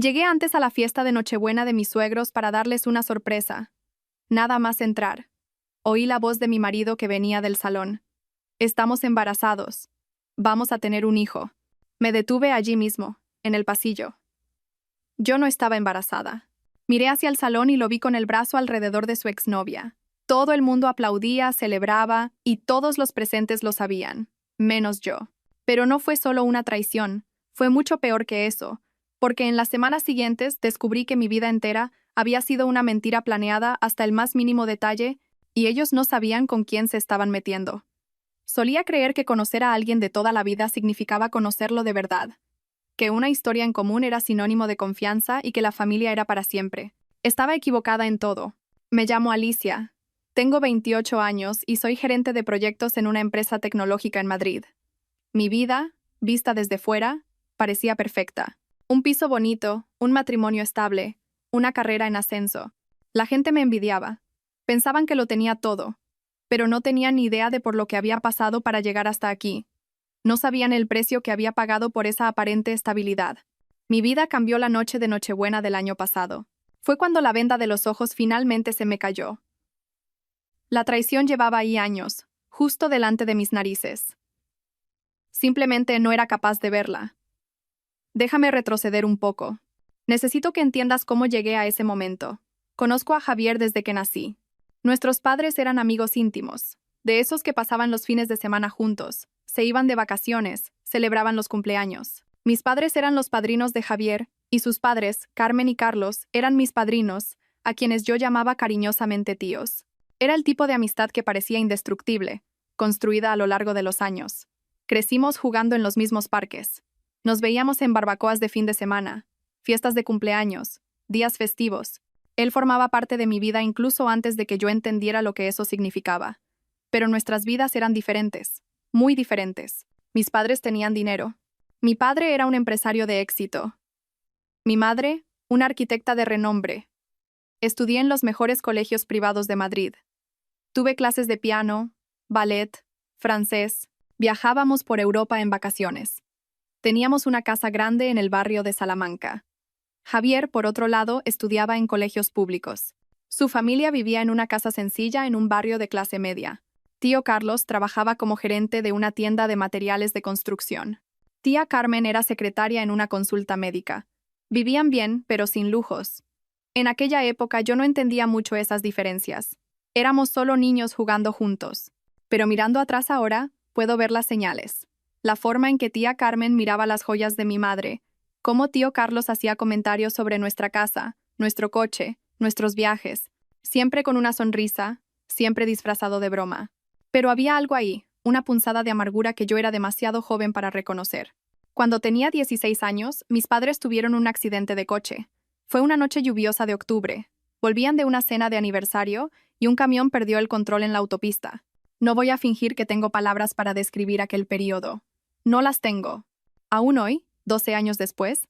Llegué antes a la fiesta de Nochebuena de mis suegros para darles una sorpresa. Nada más entrar. Oí la voz de mi marido que venía del salón. Estamos embarazados. Vamos a tener un hijo. Me detuve allí mismo, en el pasillo. Yo no estaba embarazada. Miré hacia el salón y lo vi con el brazo alrededor de su exnovia. Todo el mundo aplaudía, celebraba, y todos los presentes lo sabían, menos yo. Pero no fue solo una traición, fue mucho peor que eso, porque en las semanas siguientes descubrí que mi vida entera había sido una mentira planeada hasta el más mínimo detalle, y ellos no sabían con quién se estaban metiendo. Solía creer que conocer a alguien de toda la vida significaba conocerlo de verdad, que una historia en común era sinónimo de confianza y que la familia era para siempre. Estaba equivocada en todo. Me llamo Alicia. Tengo 28 años y soy gerente de proyectos en una empresa tecnológica en Madrid. Mi vida, vista desde fuera, parecía perfecta. Un piso bonito, un matrimonio estable, una carrera en ascenso. La gente me envidiaba. Pensaban que lo tenía todo, pero no tenían ni idea de por lo que había pasado para llegar hasta aquí. No sabían el precio que había pagado por esa aparente estabilidad. Mi vida cambió la noche de Nochebuena del año pasado. Fue cuando la venda de los ojos finalmente se me cayó. La traición llevaba ahí años, justo delante de mis narices. Simplemente no era capaz de verla. Déjame retroceder un poco. Necesito que entiendas cómo llegué a ese momento. Conozco a Javier desde que nací. Nuestros padres eran amigos íntimos, de esos que pasaban los fines de semana juntos, se iban de vacaciones, celebraban los cumpleaños. Mis padres eran los padrinos de Javier, y sus padres, Carmen y Carlos, eran mis padrinos, a quienes yo llamaba cariñosamente tíos. Era el tipo de amistad que parecía indestructible, construida a lo largo de los años. Crecimos jugando en los mismos parques. Nos veíamos en barbacoas de fin de semana, fiestas de cumpleaños, días festivos. Él formaba parte de mi vida incluso antes de que yo entendiera lo que eso significaba. Pero nuestras vidas eran diferentes, muy diferentes. Mis padres tenían dinero. Mi padre era un empresario de éxito. Mi madre, una arquitecta de renombre. Estudié en los mejores colegios privados de Madrid. Tuve clases de piano, ballet, francés. Viajábamos por Europa en vacaciones. Teníamos una casa grande en el barrio de Salamanca. Javier, por otro lado, estudiaba en colegios públicos. Su familia vivía en una casa sencilla en un barrio de clase media. Tío Carlos trabajaba como gerente de una tienda de materiales de construcción. Tía Carmen era secretaria en una consulta médica. Vivían bien, pero sin lujos. En aquella época yo no entendía mucho esas diferencias. Éramos solo niños jugando juntos. Pero mirando atrás ahora, puedo ver las señales. La forma en que tía Carmen miraba las joyas de mi madre, cómo tío Carlos hacía comentarios sobre nuestra casa, nuestro coche, nuestros viajes, siempre con una sonrisa, siempre disfrazado de broma. Pero había algo ahí, una punzada de amargura que yo era demasiado joven para reconocer. Cuando tenía 16 años, mis padres tuvieron un accidente de coche. Fue una noche lluviosa de octubre. Volvían de una cena de aniversario y un camión perdió el control en la autopista. No voy a fingir que tengo palabras para describir aquel periodo. No las tengo. Aún hoy, 12 años después,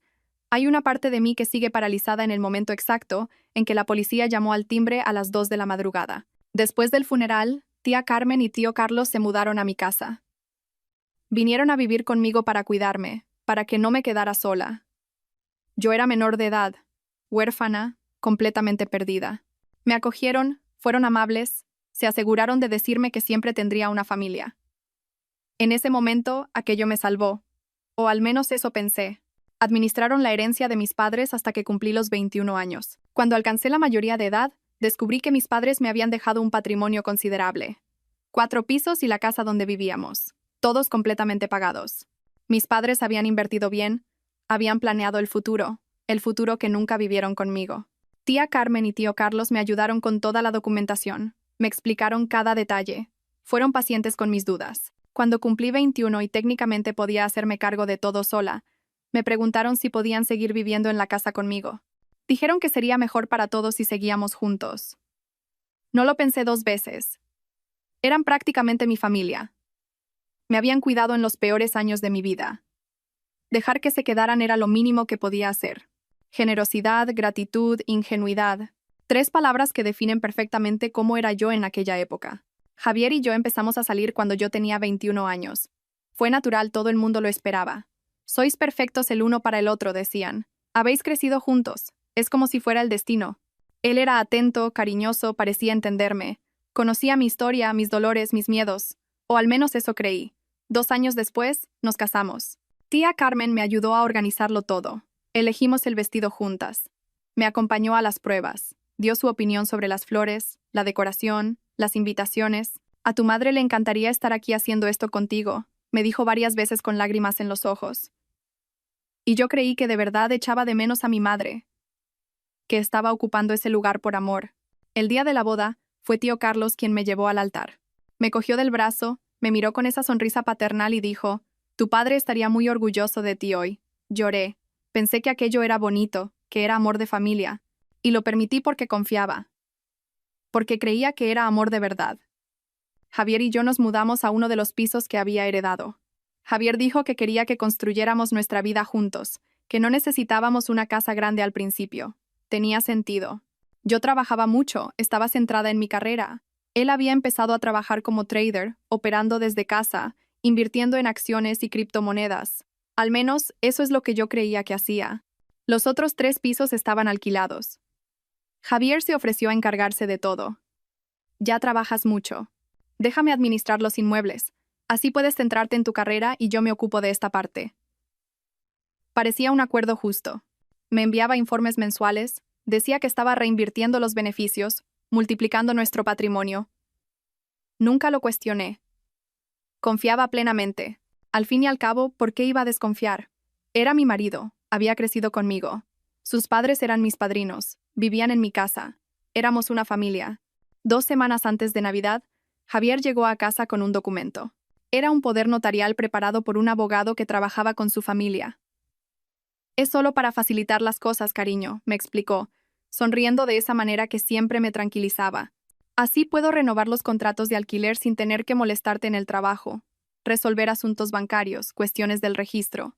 hay una parte de mí que sigue paralizada en el momento exacto en que la policía llamó al timbre a las 2 de la madrugada. Después del funeral, tía Carmen y tío Carlos se mudaron a mi casa. Vinieron a vivir conmigo para cuidarme, para que no me quedara sola. Yo era menor de edad, huérfana, completamente perdida. Me acogieron, fueron amables, se aseguraron de decirme que siempre tendría una familia. En ese momento, aquello me salvó. O al menos eso pensé. Administraron la herencia de mis padres hasta que cumplí los 21 años. Cuando alcancé la mayoría de edad, descubrí que mis padres me habían dejado un patrimonio considerable. 4 pisos y la casa donde vivíamos. Todos completamente pagados. Mis padres habían invertido bien, habían planeado el futuro que nunca vivieron conmigo. Tía Carmen y tío Carlos me ayudaron con toda la documentación. Me explicaron cada detalle. Fueron pacientes con mis dudas. Cuando cumplí 21 y técnicamente podía hacerme cargo de todo sola, me preguntaron si podían seguir viviendo en la casa conmigo. Dijeron que sería mejor para todos si seguíamos juntos. No lo pensé 2 veces. Eran prácticamente mi familia. Me habían cuidado en los peores años de mi vida. Dejar que se quedaran era lo mínimo que podía hacer. Generosidad, gratitud, ingenuidad. 3 palabras que definen perfectamente cómo era yo en aquella época. Javier y yo empezamos a salir cuando yo tenía 21 años. Fue natural, todo el mundo lo esperaba. Sois perfectos el uno para el otro, decían. Habéis crecido juntos. Es como si fuera el destino. Él era atento, cariñoso, parecía entenderme. Conocía mi historia, mis dolores, mis miedos. O al menos eso creí. 2 años después, nos casamos. Tía Carmen me ayudó a organizarlo todo. Elegimos el vestido juntas. Me acompañó a las pruebas. Dio su opinión sobre las flores, la decoración, las invitaciones. A tu madre le encantaría estar aquí haciendo esto contigo, me dijo varias veces con lágrimas en los ojos. Y yo creí que de verdad echaba de menos a mi madre, que estaba ocupando ese lugar por amor. El día de la boda, fue tío Carlos quien me llevó al altar. Me cogió del brazo, me miró con esa sonrisa paternal y dijo, tu padre estaría muy orgulloso de ti hoy. Lloré. Pensé que aquello era bonito, que era amor de familia. Y lo permití porque confiaba. Porque creía que era amor de verdad. Javier y yo nos mudamos a uno de los pisos que había heredado. Javier dijo que quería que construyéramos nuestra vida juntos, que no necesitábamos una casa grande al principio. Tenía sentido. Yo trabajaba mucho, estaba centrada en mi carrera. Él había empezado a trabajar como trader, operando desde casa, invirtiendo en acciones y criptomonedas. Al menos, eso es lo que yo creía que hacía. Los otros 3 pisos estaban alquilados. Javier se ofreció a encargarse de todo. Ya trabajas mucho. Déjame administrar los inmuebles. Así puedes centrarte en tu carrera y yo me ocupo de esta parte. Parecía un acuerdo justo. Me enviaba informes mensuales, decía que estaba reinvirtiendo los beneficios, multiplicando nuestro patrimonio. Nunca lo cuestioné. Confiaba plenamente. Al fin y al cabo, ¿por qué iba a desconfiar? Era mi marido, había crecido conmigo. Sus padres eran mis padrinos, vivían en mi casa. Éramos una familia. 2 semanas antes de Navidad, Javier llegó a casa con un documento. Era un poder notarial preparado por un abogado que trabajaba con su familia. Es solo para facilitar las cosas, cariño, me explicó, sonriendo de esa manera que siempre me tranquilizaba. Así puedo renovar los contratos de alquiler sin tener que molestarte en el trabajo, resolver asuntos bancarios, cuestiones del registro.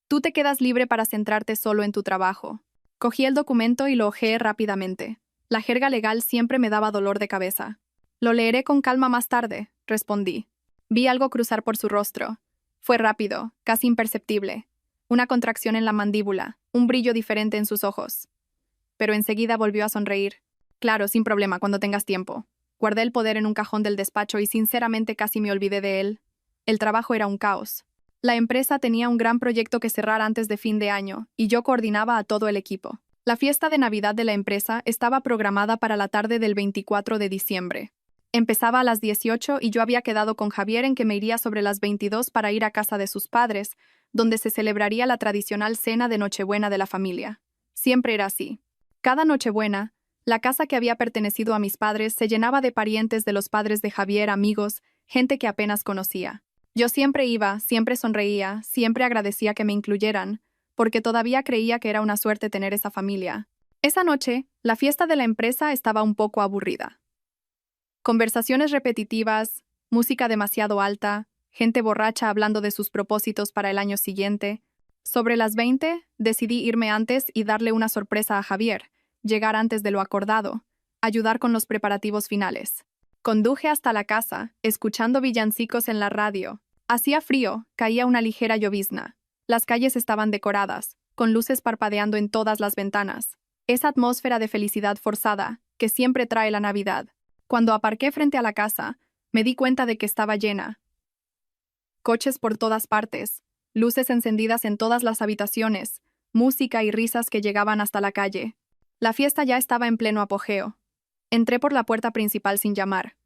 Tú te quedas libre para centrarte solo en tu trabajo. Cogí el documento y lo hojeé rápidamente. La jerga legal siempre me daba dolor de cabeza. Lo leeré con calma más tarde, respondí. Vi algo cruzar por su rostro. Fue rápido, casi imperceptible. Una contracción en la mandíbula, un brillo diferente en sus ojos. Pero enseguida volvió a sonreír. Claro, sin problema, cuando tengas tiempo. Guardé el poder en un cajón del despacho y sinceramente casi me olvidé de él. El trabajo era un caos. La empresa tenía un gran proyecto que cerrar antes de fin de año, y yo coordinaba a todo el equipo. La fiesta de Navidad de la empresa estaba programada para la tarde del 24 de diciembre. Empezaba a las 18 y yo había quedado con Javier en que me iría sobre las 22 para ir a casa de sus padres, donde se celebraría la tradicional cena de Nochebuena de la familia. Siempre era así. Cada Nochebuena, la casa que había pertenecido a mis padres se llenaba de parientes de los padres de Javier, amigos, gente que apenas conocía. Yo siempre iba, siempre sonreía, siempre agradecía que me incluyeran, porque todavía creía que era una suerte tener esa familia. Esa noche, la fiesta de la empresa estaba un poco aburrida. Conversaciones repetitivas, música demasiado alta, gente borracha hablando de sus propósitos para el año siguiente. Sobre las 20, decidí irme antes y darle una sorpresa a Javier, llegar antes de lo acordado, ayudar con los preparativos finales. Conduje hasta la casa, escuchando villancicos en la radio. Hacía frío, caía una ligera llovizna. Las calles estaban decoradas, con luces parpadeando en todas las ventanas. Esa atmósfera de felicidad forzada, que siempre trae la Navidad. Cuando aparqué frente a la casa, me di cuenta de que estaba llena. Coches por todas partes, luces encendidas en todas las habitaciones, música y risas que llegaban hasta la calle. La fiesta ya estaba en pleno apogeo. Entré por la puerta principal sin llamar.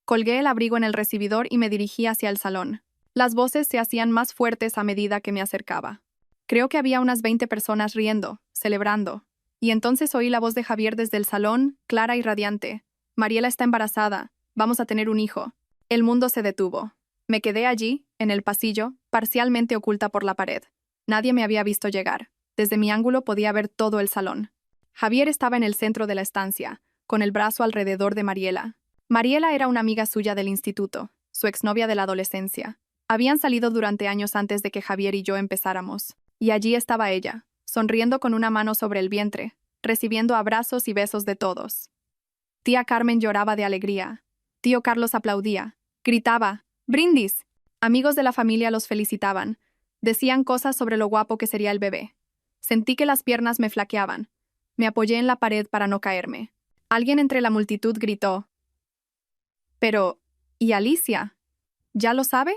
Colgué el abrigo en el recibidor y me dirigí hacia el salón. Las voces se hacían más fuertes a medida que me acercaba. Creo que había unas 20 personas riendo, celebrando. Y entonces oí la voz de Javier desde el salón, clara y radiante. Mariela está embarazada. Vamos a tener un hijo. El mundo se detuvo. Me quedé allí, en el pasillo, parcialmente oculta por la pared. Nadie me había visto llegar. Desde mi ángulo podía ver todo el salón. Javier estaba en el centro de la estancia, con el brazo alrededor de Mariela. Mariela era una amiga suya del instituto, su exnovia de la adolescencia. Habían salido durante años antes de que Javier y yo empezáramos. Y allí estaba ella, sonriendo con una mano sobre el vientre, recibiendo abrazos y besos de todos. Tía Carmen lloraba de alegría. Tío Carlos aplaudía. Gritaba, ¡brindis! Amigos de la familia los felicitaban. Decían cosas sobre lo guapo que sería el bebé. Sentí que las piernas me flaqueaban. Me apoyé en la pared para no caerme. Alguien entre la multitud gritó. Pero, ¿y Alicia? ¿Ya lo sabe?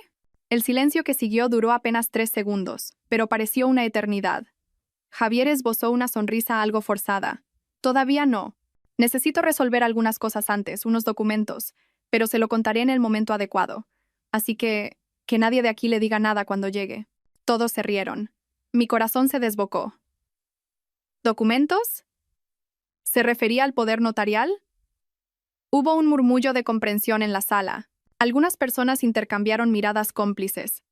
El silencio que siguió duró apenas 3 segundos, pero pareció una eternidad. Javier esbozó una sonrisa algo forzada. Todavía no. Necesito resolver algunas cosas antes, unos documentos, pero se lo contaré en el momento adecuado. Así que nadie de aquí le diga nada cuando llegue. Todos se rieron. Mi corazón se desbocó. ¿Documentos? ¿Se refería al poder notarial? Hubo un murmullo de comprensión en la sala. Algunas personas intercambiaron miradas cómplices.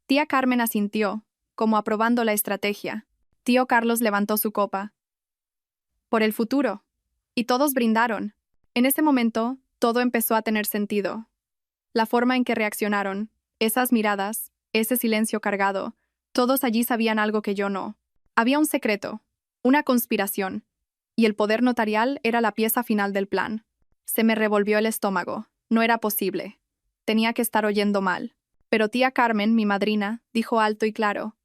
Tía Carmen asintió, como aprobando la estrategia. Tío Carlos levantó su copa. Por el futuro. Y todos brindaron. En ese momento, todo empezó a tener sentido. La forma en que reaccionaron, esas miradas, ese silencio cargado, todos allí sabían algo que yo no. Había un secreto, una conspiración, y el poder notarial era la pieza final del plan. Se me revolvió el estómago. No era posible. Tenía que estar oyendo mal. Pero tía Carmen, mi madrina, dijo alto y claro.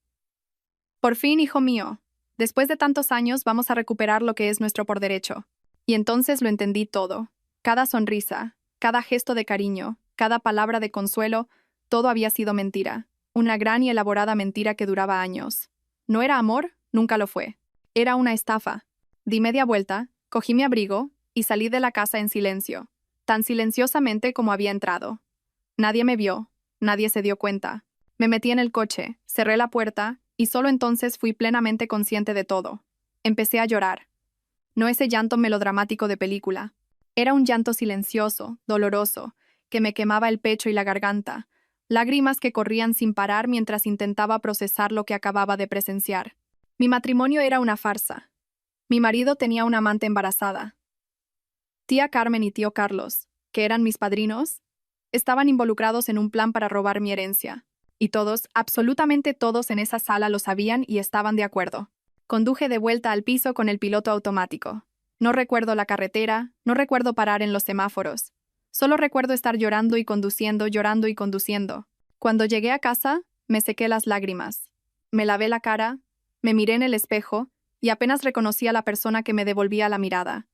Por fin, hijo mío. Después de tantos años vamos a recuperar lo que es nuestro por derecho. Y entonces lo entendí todo. Cada sonrisa, cada gesto de cariño, cada palabra de consuelo, todo había sido mentira. Una gran y elaborada mentira que duraba años. ¿No era amor? Nunca lo fue. Era una estafa. Di media vuelta, cogí mi abrigo y salí de la casa en silencio, tan silenciosamente como había entrado. Nadie me vio, nadie se dio cuenta. Me metí en el coche, cerré la puerta y solo entonces fui plenamente consciente de todo. Empecé a llorar. No ese llanto melodramático de película. Era un llanto silencioso, doloroso, que me quemaba el pecho y la garganta, lágrimas que corrían sin parar mientras intentaba procesar lo que acababa de presenciar. Mi matrimonio era una farsa. Mi marido tenía una amante embarazada. Tía Carmen y tío Carlos, que eran mis padrinos, estaban involucrados en un plan para robar mi herencia. Y todos, absolutamente todos en esa sala lo sabían y estaban de acuerdo. Conduje de vuelta al piso con el piloto automático. No recuerdo la carretera, no recuerdo parar en los semáforos. Solo recuerdo estar llorando y conduciendo, llorando y conduciendo. Cuando llegué a casa, me sequé las lágrimas. Me lavé la cara, me miré en el espejo y apenas reconocí a la persona que me devolvía la mirada.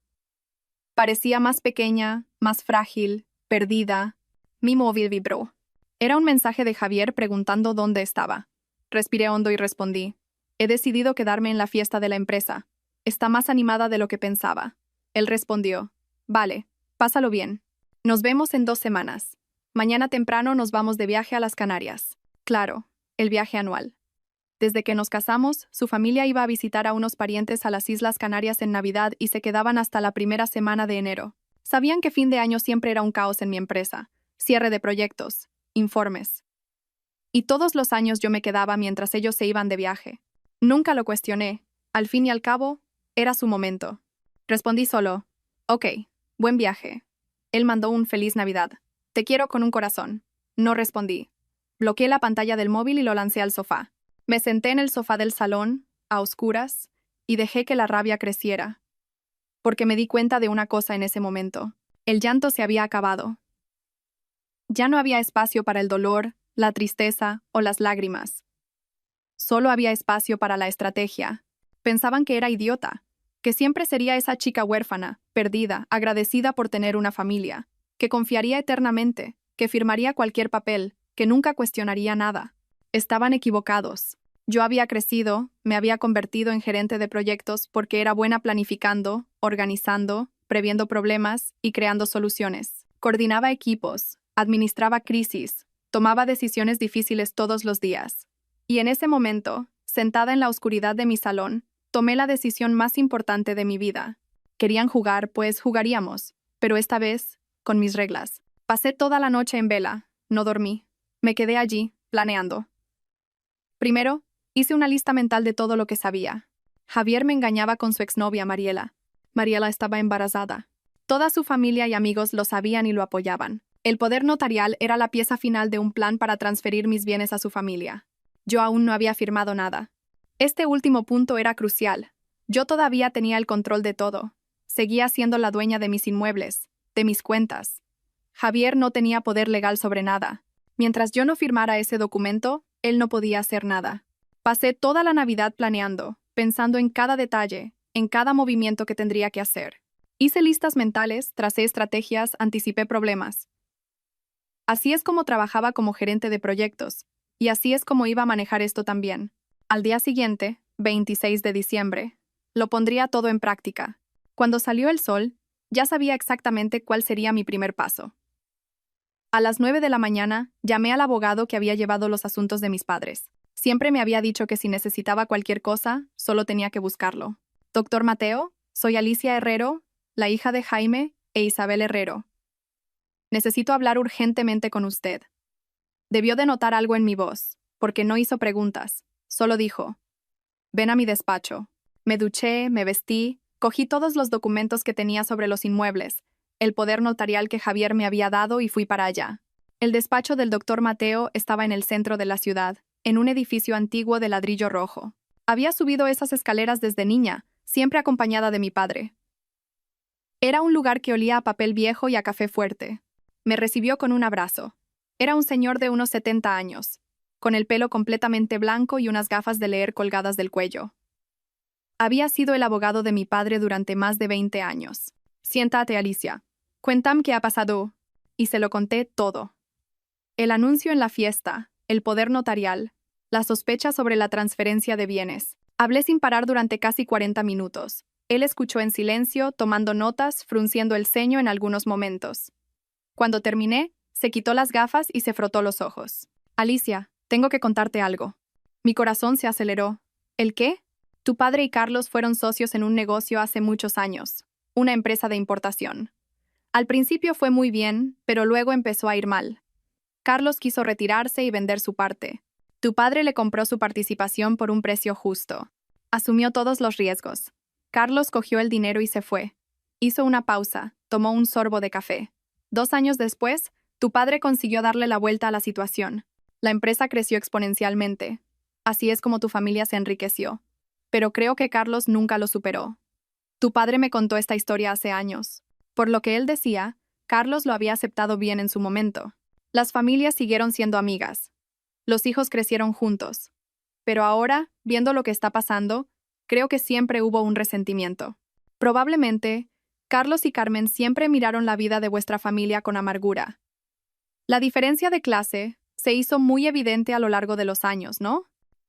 Parecía más pequeña, más frágil, perdida. Mi móvil vibró. Era un mensaje de Javier preguntando dónde estaba. Respiré hondo y respondí. He decidido quedarme en la fiesta de la empresa. Está más animada de lo que pensaba. Él respondió. Vale, pásalo bien. Nos vemos en 2 semanas. Mañana temprano nos vamos de viaje a las Canarias. Claro, el viaje anual. Desde que nos casamos, su familia iba a visitar a unos parientes a las Islas Canarias en Navidad y se quedaban hasta la primera semana de enero. Sabían que fin de año siempre era un caos en mi empresa. Cierre de proyectos, informes. Y todos los años yo me quedaba mientras ellos se iban de viaje. Nunca lo cuestioné. Al fin y al cabo, era su momento. Respondí solo, ok, buen viaje. Él mandó un feliz Navidad. Te quiero con un corazón. No respondí. Bloqueé la pantalla del móvil y lo lancé al sofá. Me senté en el sofá del salón, a oscuras, y dejé que la rabia creciera. Porque me di cuenta de una cosa en ese momento. El llanto se había acabado. Ya no había espacio para el dolor, la tristeza o las lágrimas. Solo había espacio para la estrategia. Pensaban que era idiota, que siempre sería esa chica huérfana, perdida, agradecida por tener una familia, que confiaría eternamente, que firmaría cualquier papel, que nunca cuestionaría nada. Estaban equivocados. Yo había crecido, me había convertido en gerente de proyectos porque era buena planificando, organizando, previendo problemas y creando soluciones. Coordinaba equipos, administraba crisis, tomaba decisiones difíciles todos los días. Y en ese momento, sentada en la oscuridad de mi salón, tomé la decisión más importante de mi vida. Querían jugar, pues jugaríamos, pero esta vez, con mis reglas. Pasé toda la noche en vela, no dormí. Me quedé allí, planeando. Primero, hice una lista mental de todo lo que sabía. Javier me engañaba con su exnovia Mariela. Mariela estaba embarazada. Toda su familia y amigos lo sabían y lo apoyaban. El poder notarial era la pieza final de un plan para transferir mis bienes a su familia. Yo aún no había firmado nada. Este último punto era crucial. Yo todavía tenía el control de todo. Seguía siendo la dueña de mis inmuebles, de mis cuentas. Javier no tenía poder legal sobre nada. Mientras yo no firmara ese documento, él no podía hacer nada. Pasé toda la Navidad planeando, pensando en cada detalle, en cada movimiento que tendría que hacer. Hice listas mentales, tracé estrategias, anticipé problemas. Así es como trabajaba como gerente de proyectos, y así es como iba a manejar esto también. Al día siguiente, 26 de diciembre, lo pondría todo en práctica. Cuando salió el sol, ya sabía exactamente cuál sería mi primer paso. A las 9 de la mañana, llamé al abogado que había llevado los asuntos de mis padres. Siempre me había dicho que si necesitaba cualquier cosa, solo tenía que buscarlo. Doctor Mateo, soy Alicia Herrero, la hija de Jaime e Isabel Herrero. Necesito hablar urgentemente con usted. Debió de notar algo en mi voz, porque no hizo preguntas, solo dijo: ven a mi despacho. Me duché, me vestí, cogí todos los documentos que tenía sobre los inmuebles, el poder notarial que Javier me había dado y fui para allá. El despacho del doctor Mateo estaba en el centro de la ciudad, en un edificio antiguo de ladrillo rojo. Había subido esas escaleras desde niña, siempre acompañada de mi padre. Era un lugar que olía a papel viejo y a café fuerte. Me recibió con un abrazo. Era un señor de unos 70 años, con el pelo completamente blanco y unas gafas de leer colgadas del cuello. Había sido el abogado de mi padre durante más de 20 años. Siéntate, Alicia. Cuéntame qué ha pasado. Y se lo conté todo. El anuncio en la fiesta, el poder notarial, la sospecha sobre la transferencia de bienes. Hablé sin parar durante casi 40 minutos. Él escuchó en silencio, tomando notas, frunciendo el ceño en algunos momentos. Cuando terminé, se quitó las gafas y se frotó los ojos. Alicia, tengo que contarte algo. Mi corazón se aceleró. ¿El qué? Tu padre y Carlos fueron socios en un negocio hace muchos años, una empresa de importación. Al principio fue muy bien, pero luego empezó a ir mal. Carlos quiso retirarse y vender su parte. Tu padre le compró su participación por un precio justo. Asumió todos los riesgos. Carlos cogió el dinero y se fue. Hizo una pausa, tomó un sorbo de café. 2 años después, tu padre consiguió darle la vuelta a la situación. La empresa creció exponencialmente. Así es como tu familia se enriqueció. Pero creo que Carlos nunca lo superó. Tu padre me contó esta historia hace años. Por lo que él decía, Carlos lo había aceptado bien en su momento. Las familias siguieron siendo amigas. Los hijos crecieron juntos. Pero ahora, viendo lo que está pasando, creo que siempre hubo un resentimiento. Probablemente, Carlos y Carmen siempre miraron la vida de vuestra familia con amargura. La diferencia de clase se hizo muy evidente a lo largo de los años, ¿no?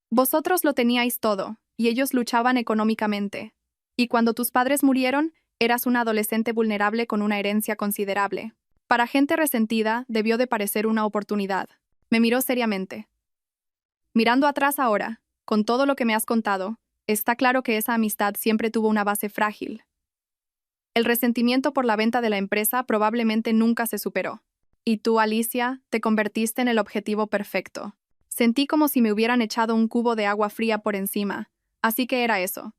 Vosotros lo teníais todo, y ellos luchaban económicamente. Y cuando tus padres murieron, eras un adolescente vulnerable con una herencia considerable. Para gente resentida, debió de parecer una oportunidad. Me miró seriamente. Mirando atrás ahora, con todo lo que me has contado, está claro que esa amistad siempre tuvo una base frágil. El resentimiento por la venta de la empresa probablemente nunca se superó. Y tú, Alicia, te convertiste en el objetivo perfecto. Sentí como si me hubieran echado un cubo de agua fría por encima. Así que era eso.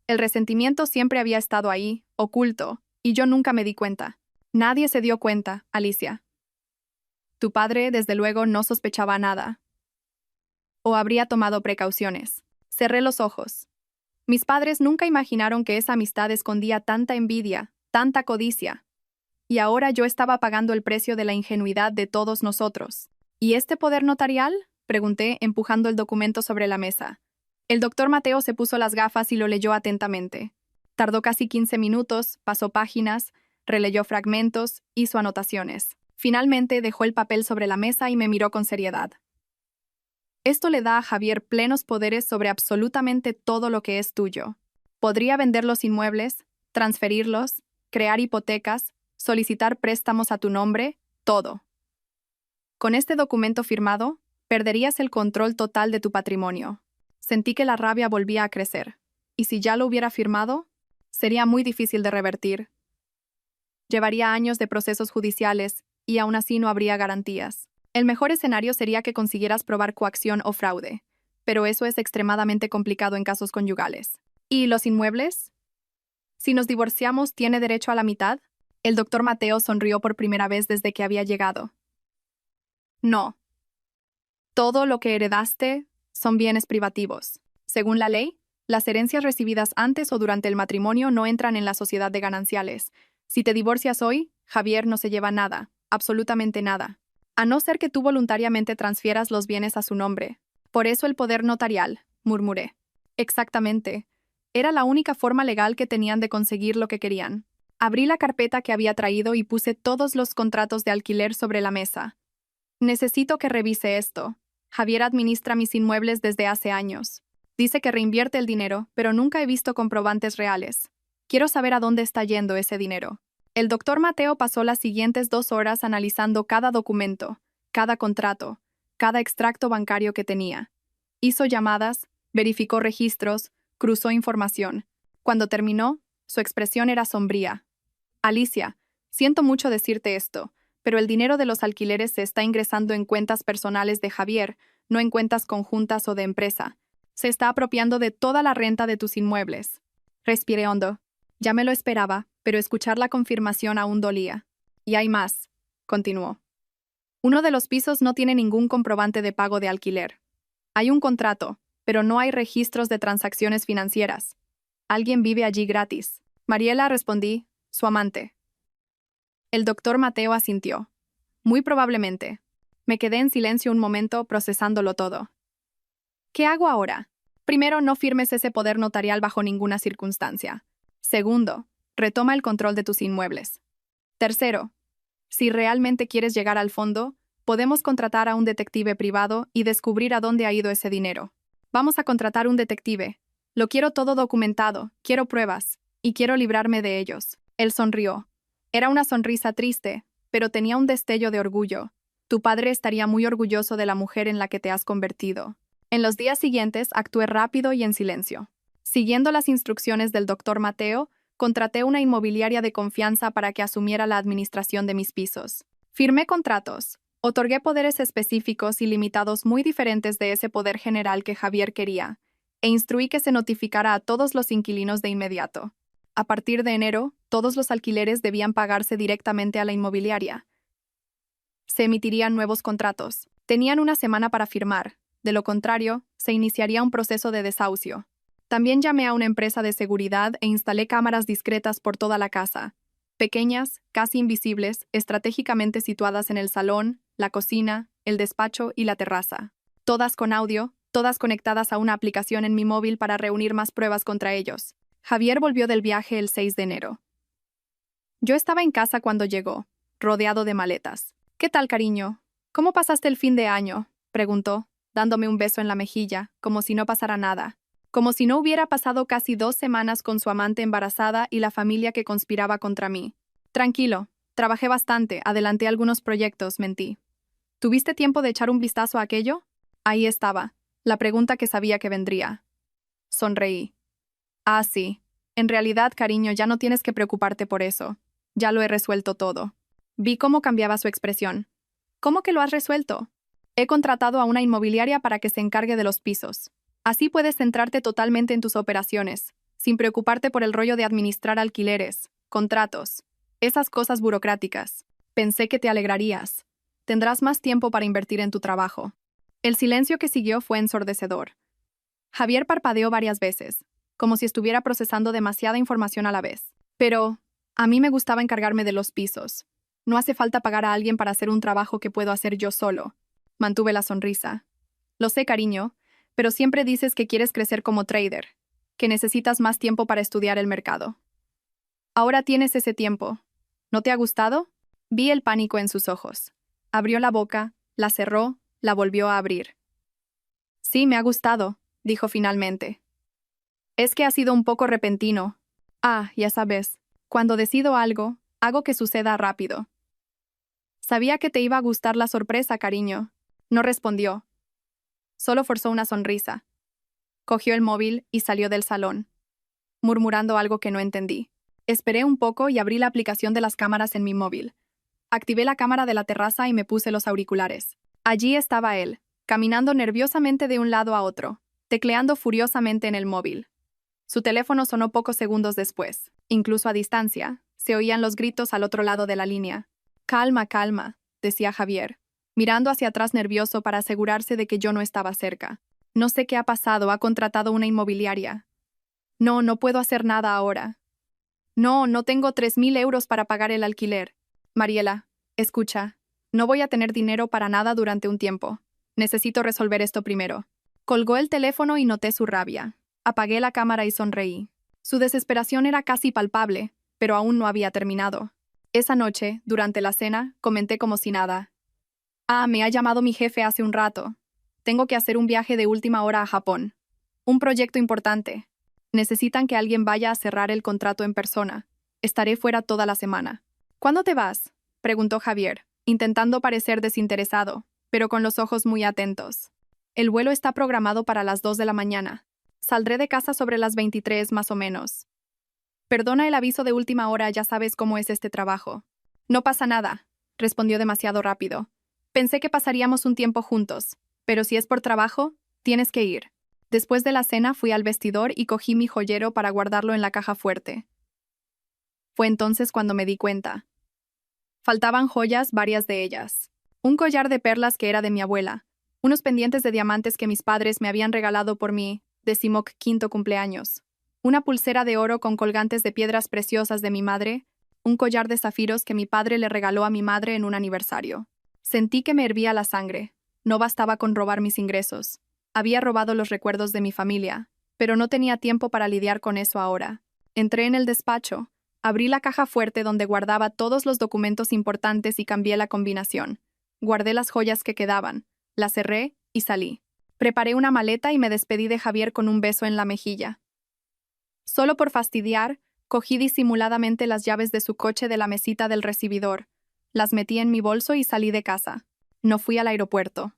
El resentimiento siempre había estado ahí, oculto, y yo nunca me di cuenta. Nadie se dio cuenta, Alicia. Tu padre, desde luego, no sospechaba nada. O habría tomado precauciones. Cerré los ojos. Mis padres nunca imaginaron que esa amistad escondía tanta envidia, tanta codicia. Y ahora yo estaba pagando el precio de la ingenuidad de todos nosotros. ¿Y este poder notarial? Pregunté, empujando el documento sobre la mesa. El doctor Mateo se puso las gafas y lo leyó atentamente. Tardó casi 15 minutos, pasó páginas, releyó fragmentos, hizo anotaciones. Finalmente dejó el papel sobre la mesa y me miró con seriedad. Esto le da a Javier plenos poderes sobre absolutamente todo lo que es tuyo. Podría vender los inmuebles, transferirlos, crear hipotecas, solicitar préstamos a tu nombre, todo. Con este documento firmado, perderías el control total de tu patrimonio. Sentí que la rabia volvía a crecer. ¿Y si ya lo hubiera firmado? Sería muy difícil de revertir. Llevaría años de procesos judiciales, y aún así no habría garantías. El mejor escenario sería que consiguieras probar coacción o fraude, pero eso es extremadamente complicado en casos conyugales. ¿Y los inmuebles? Si nos divorciamos, ¿tiene derecho a la mitad? El doctor Mateo sonrió por primera vez desde que había llegado. No. Todo lo que heredaste son bienes privativos. Según la ley, las herencias recibidas antes o durante el matrimonio no entran en la sociedad de gananciales. Si te divorcias hoy, Javier no se lleva nada, absolutamente nada. A no ser que tú voluntariamente transfieras los bienes a su nombre. Por eso el poder notarial, murmuré. Exactamente. Era la única forma legal que tenían de conseguir lo que querían. Abrí la carpeta que había traído y puse todos los contratos de alquiler sobre la mesa. Necesito que revise esto. Javier administra mis inmuebles desde hace años. Dice que reinvierte el dinero, pero nunca he visto comprobantes reales. Quiero saber a dónde está yendo ese dinero. El doctor Mateo pasó las siguientes 2 horas analizando cada documento, cada contrato, cada extracto bancario que tenía. Hizo llamadas, verificó registros, cruzó información. Cuando terminó, su expresión era sombría. Alicia, siento mucho decirte esto, pero el dinero de los alquileres se está ingresando en cuentas personales de Javier, no en cuentas conjuntas o de empresa. Se está apropiando de toda la renta de tus inmuebles. Respiré hondo. Ya me lo esperaba, pero escuchar la confirmación aún dolía. Y hay más, continuó. Uno de los pisos no tiene ningún comprobante de pago de alquiler. Hay un contrato, pero no hay registros de transacciones financieras. Alguien vive allí gratis. Mariela, respondí, su amante. El doctor Mateo asintió. Muy probablemente. Me quedé en silencio un momento procesándolo todo. ¿Qué hago ahora? Primero, no firmes ese poder notarial bajo ninguna circunstancia. Segundo, retoma el control de tus inmuebles. Tercero, si realmente quieres llegar al fondo, podemos contratar a un detective privado y descubrir a dónde ha ido ese dinero. Vamos a contratar un detective. Lo quiero todo documentado, quiero pruebas, y quiero librarme de ellos. Él sonrió. Era una sonrisa triste, pero tenía un destello de orgullo. Tu padre estaría muy orgulloso de la mujer en la que te has convertido. En los días siguientes actué rápido y en silencio. Siguiendo las instrucciones del doctor Mateo, contraté una inmobiliaria de confianza para que asumiera la administración de mis pisos. Firmé contratos. Otorgué poderes específicos y limitados muy diferentes de ese poder general que Javier quería, e instruí que se notificara a todos los inquilinos de inmediato. A partir de enero, todos los alquileres debían pagarse directamente a la inmobiliaria. Se emitirían nuevos contratos. Tenían una semana para firmar. De lo contrario, se iniciaría un proceso de desahucio. También llamé a una empresa de seguridad e instalé cámaras discretas por toda la casa. Pequeñas, casi invisibles, estratégicamente situadas en el salón, la cocina, el despacho y la terraza. Todas con audio, todas conectadas a una aplicación en mi móvil para reunir más pruebas contra ellos. Javier volvió del viaje el 6 de enero. Yo estaba en casa cuando llegó, rodeado de maletas. «¿Qué tal, cariño? ¿Cómo pasaste el fin de año?», preguntó, dándome un beso en la mejilla, como si no pasara nada. Como si no hubiera pasado casi 2 semanas con su amante embarazada y la familia que conspiraba contra mí. Tranquilo, trabajé bastante, adelanté algunos proyectos, mentí. ¿Tuviste tiempo de echar un vistazo a aquello? Ahí estaba, la pregunta que sabía que vendría. Sonreí. Ah, sí. En realidad, cariño, ya no tienes que preocuparte por eso. Ya lo he resuelto todo. Vi cómo cambiaba su expresión. ¿Cómo que lo has resuelto? He contratado a una inmobiliaria para que se encargue de los pisos. Así puedes centrarte totalmente en tus operaciones, sin preocuparte por el rollo de administrar alquileres, contratos, esas cosas burocráticas. Pensé que te alegrarías. Tendrás más tiempo para invertir en tu trabajo. El silencio que siguió fue ensordecedor. Javier parpadeó varias veces, como si estuviera procesando demasiada información a la vez. Pero, a mí me gustaba encargarme de los pisos. No hace falta pagar a alguien para hacer un trabajo que puedo hacer yo solo. Mantuve la sonrisa. Lo sé, cariño, pero siempre dices que quieres crecer como trader, que necesitas más tiempo para estudiar el mercado. Ahora tienes ese tiempo. ¿No te ha gustado? Vi el pánico en sus ojos. Abrió la boca, la cerró, la volvió a abrir. Sí, me ha gustado, dijo finalmente. Es que ha sido un poco repentino. Ah, ya sabes, cuando decido algo, hago que suceda rápido. Sabía que te iba a gustar la sorpresa, cariño. No respondió. Solo forzó una sonrisa. Cogió el móvil y salió del salón, murmurando algo que no entendí. Esperé un poco y abrí la aplicación de las cámaras en mi móvil. Activé la cámara de la terraza y me puse los auriculares. Allí estaba él, caminando nerviosamente de un lado a otro, tecleando furiosamente en el móvil. Su teléfono sonó pocos segundos después. Incluso a distancia, se oían los gritos al otro lado de la línea. «Calma, calma», decía Javier, mirando hacia atrás nervioso para asegurarse de que yo no estaba cerca. «No sé qué ha pasado, ha contratado una inmobiliaria. No, no puedo hacer nada ahora. No, no tengo 3.000 euros para pagar el alquiler. Mariela, escucha, no voy a tener dinero para nada durante un tiempo. Necesito resolver esto primero». Colgó el teléfono y noté su rabia. Apagué la cámara y sonreí. Su desesperación era casi palpable, pero aún no había terminado. Esa noche, durante la cena, comenté como si nada. Me ha llamado mi jefe hace un rato. Tengo que hacer un viaje de última hora a Japón. Un proyecto importante. Necesitan que alguien vaya a cerrar el contrato en persona. Estaré fuera toda la semana. ¿Cuándo te vas?, preguntó Javier, intentando parecer desinteresado, pero con los ojos muy atentos. El vuelo está programado para las 2 de la mañana. Saldré de casa sobre las 23 más o menos. Perdona el aviso de última hora, ya sabes cómo es este trabajo. No pasa nada, respondió demasiado rápido. Pensé que pasaríamos un tiempo juntos, pero si es por trabajo, tienes que ir. Después de la cena fui al vestidor y cogí mi joyero para guardarlo en la caja fuerte. Fue entonces cuando me di cuenta. Faltaban joyas, varias de ellas. Un collar de perlas que era de mi abuela, unos pendientes de diamantes que mis padres me habían regalado por mi 15º cumpleaños, una pulsera de oro con colgantes de piedras preciosas de mi madre, un collar de zafiros que mi padre le regaló a mi madre en un aniversario. Sentí que me hervía la sangre. No bastaba con robar mis ingresos. Había robado los recuerdos de mi familia, pero no tenía tiempo para lidiar con eso ahora. Entré en el despacho, abrí la caja fuerte donde guardaba todos los documentos importantes y cambié la combinación. Guardé las joyas que quedaban, la cerré y salí. Preparé una maleta y me despedí de Javier con un beso en la mejilla. Solo por fastidiar, cogí disimuladamente las llaves de su coche de la mesita del recibidor, las metí en mi bolso y salí de casa. No fui al aeropuerto.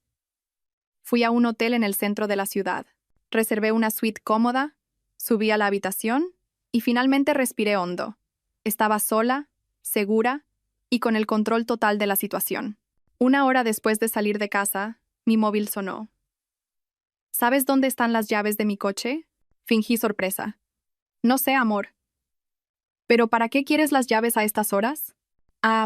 Fui a un hotel en el centro de la ciudad. Reservé una suite cómoda, subí a la habitación y finalmente respiré hondo. Estaba sola, segura y con el control total de la situación. 1 hora después de salir de casa, mi móvil sonó. ¿Sabes dónde están las llaves de mi coche? Fingí sorpresa. No sé, amor. ¿Pero para qué quieres las llaves a estas horas?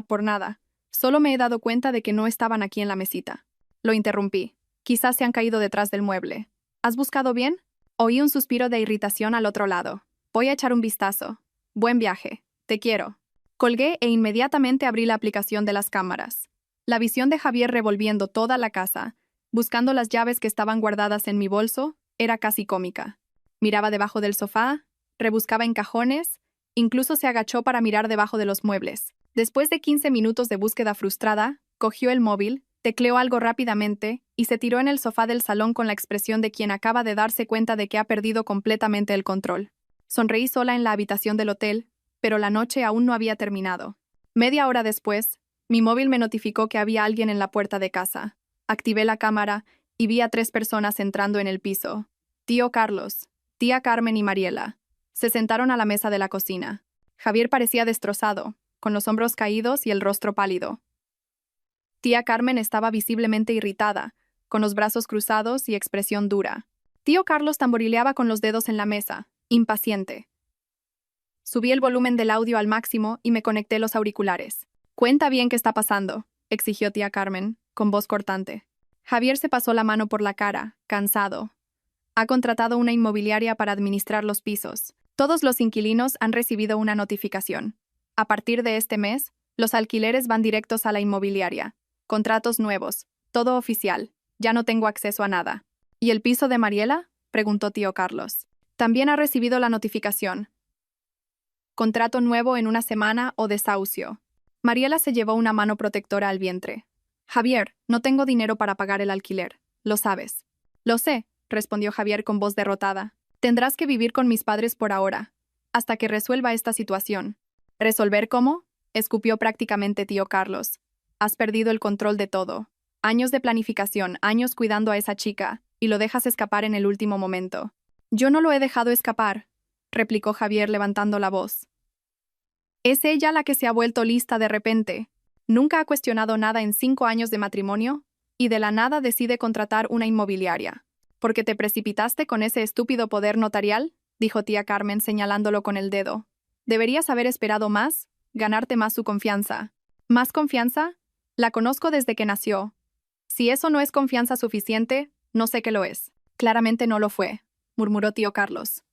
Por nada. Solo me he dado cuenta de que no estaban aquí en la mesita. Lo interrumpí. Quizás se han caído detrás del mueble. ¿Has buscado bien? Oí un suspiro de irritación al otro lado. Voy a echar un vistazo. Buen viaje. Te quiero. Colgué e inmediatamente abrí la aplicación de las cámaras. La visión de Javier revolviendo toda la casa, buscando las llaves que estaban guardadas en mi bolso, era casi cómica. Miraba debajo del sofá, rebuscaba en cajones, incluso se agachó para mirar debajo de los muebles. Después de 15 minutos de búsqueda frustrada, cogió el móvil, tecleó algo rápidamente y se tiró en el sofá del salón con la expresión de quien acaba de darse cuenta de que ha perdido completamente el control. Sonreí sola en la habitación del hotel, pero la noche aún no había terminado. Media hora después, mi móvil me notificó que había alguien en la puerta de casa. Activé la cámara y vi a 3 personas entrando en el piso. Tío Carlos, tía Carmen y Mariela. Se sentaron a la mesa de la cocina. Javier parecía destrozado, con los hombros caídos y el rostro pálido. Tía Carmen estaba visiblemente irritada, con los brazos cruzados y expresión dura. Tío Carlos tamborileaba con los dedos en la mesa, impaciente. Subí el volumen del audio al máximo y me conecté los auriculares. «Cuenta bien qué está pasando», exigió tía Carmen, con voz cortante. Javier se pasó la mano por la cara, cansado. Ha contratado una inmobiliaria para administrar los pisos. Todos los inquilinos han recibido una notificación. A partir de este mes, los alquileres van directos a la inmobiliaria. Contratos nuevos, todo oficial. Ya no tengo acceso a nada. ¿Y el piso de Mariela?, preguntó tío Carlos. También ha recibido la notificación. Contrato nuevo en una semana o desahucio. Mariela se llevó una mano protectora al vientre. Javier, no tengo dinero para pagar el alquiler. Lo sabes. Lo sé, respondió Javier con voz derrotada. Tendrás que vivir con mis padres por ahora, hasta que resuelva esta situación. ¿Resolver cómo?, escupió prácticamente tío Carlos. Has perdido el control de todo. Años de planificación, años cuidando a esa chica, y lo dejas escapar en el último momento. Yo no lo he dejado escapar, replicó Javier levantando la voz. Es ella la que se ha vuelto lista de repente. Nunca ha cuestionado nada en 5 años de matrimonio, y de la nada decide contratar una inmobiliaria. ¿Porque te precipitaste con ese estúpido poder notarial?, dijo tía Carmen señalándolo con el dedo. Deberías haber esperado más, ganarte más su confianza. ¿Más confianza? La conozco desde que nació. Si eso no es confianza suficiente, no sé qué lo es. Claramente no lo fue, murmuró tío Carlos.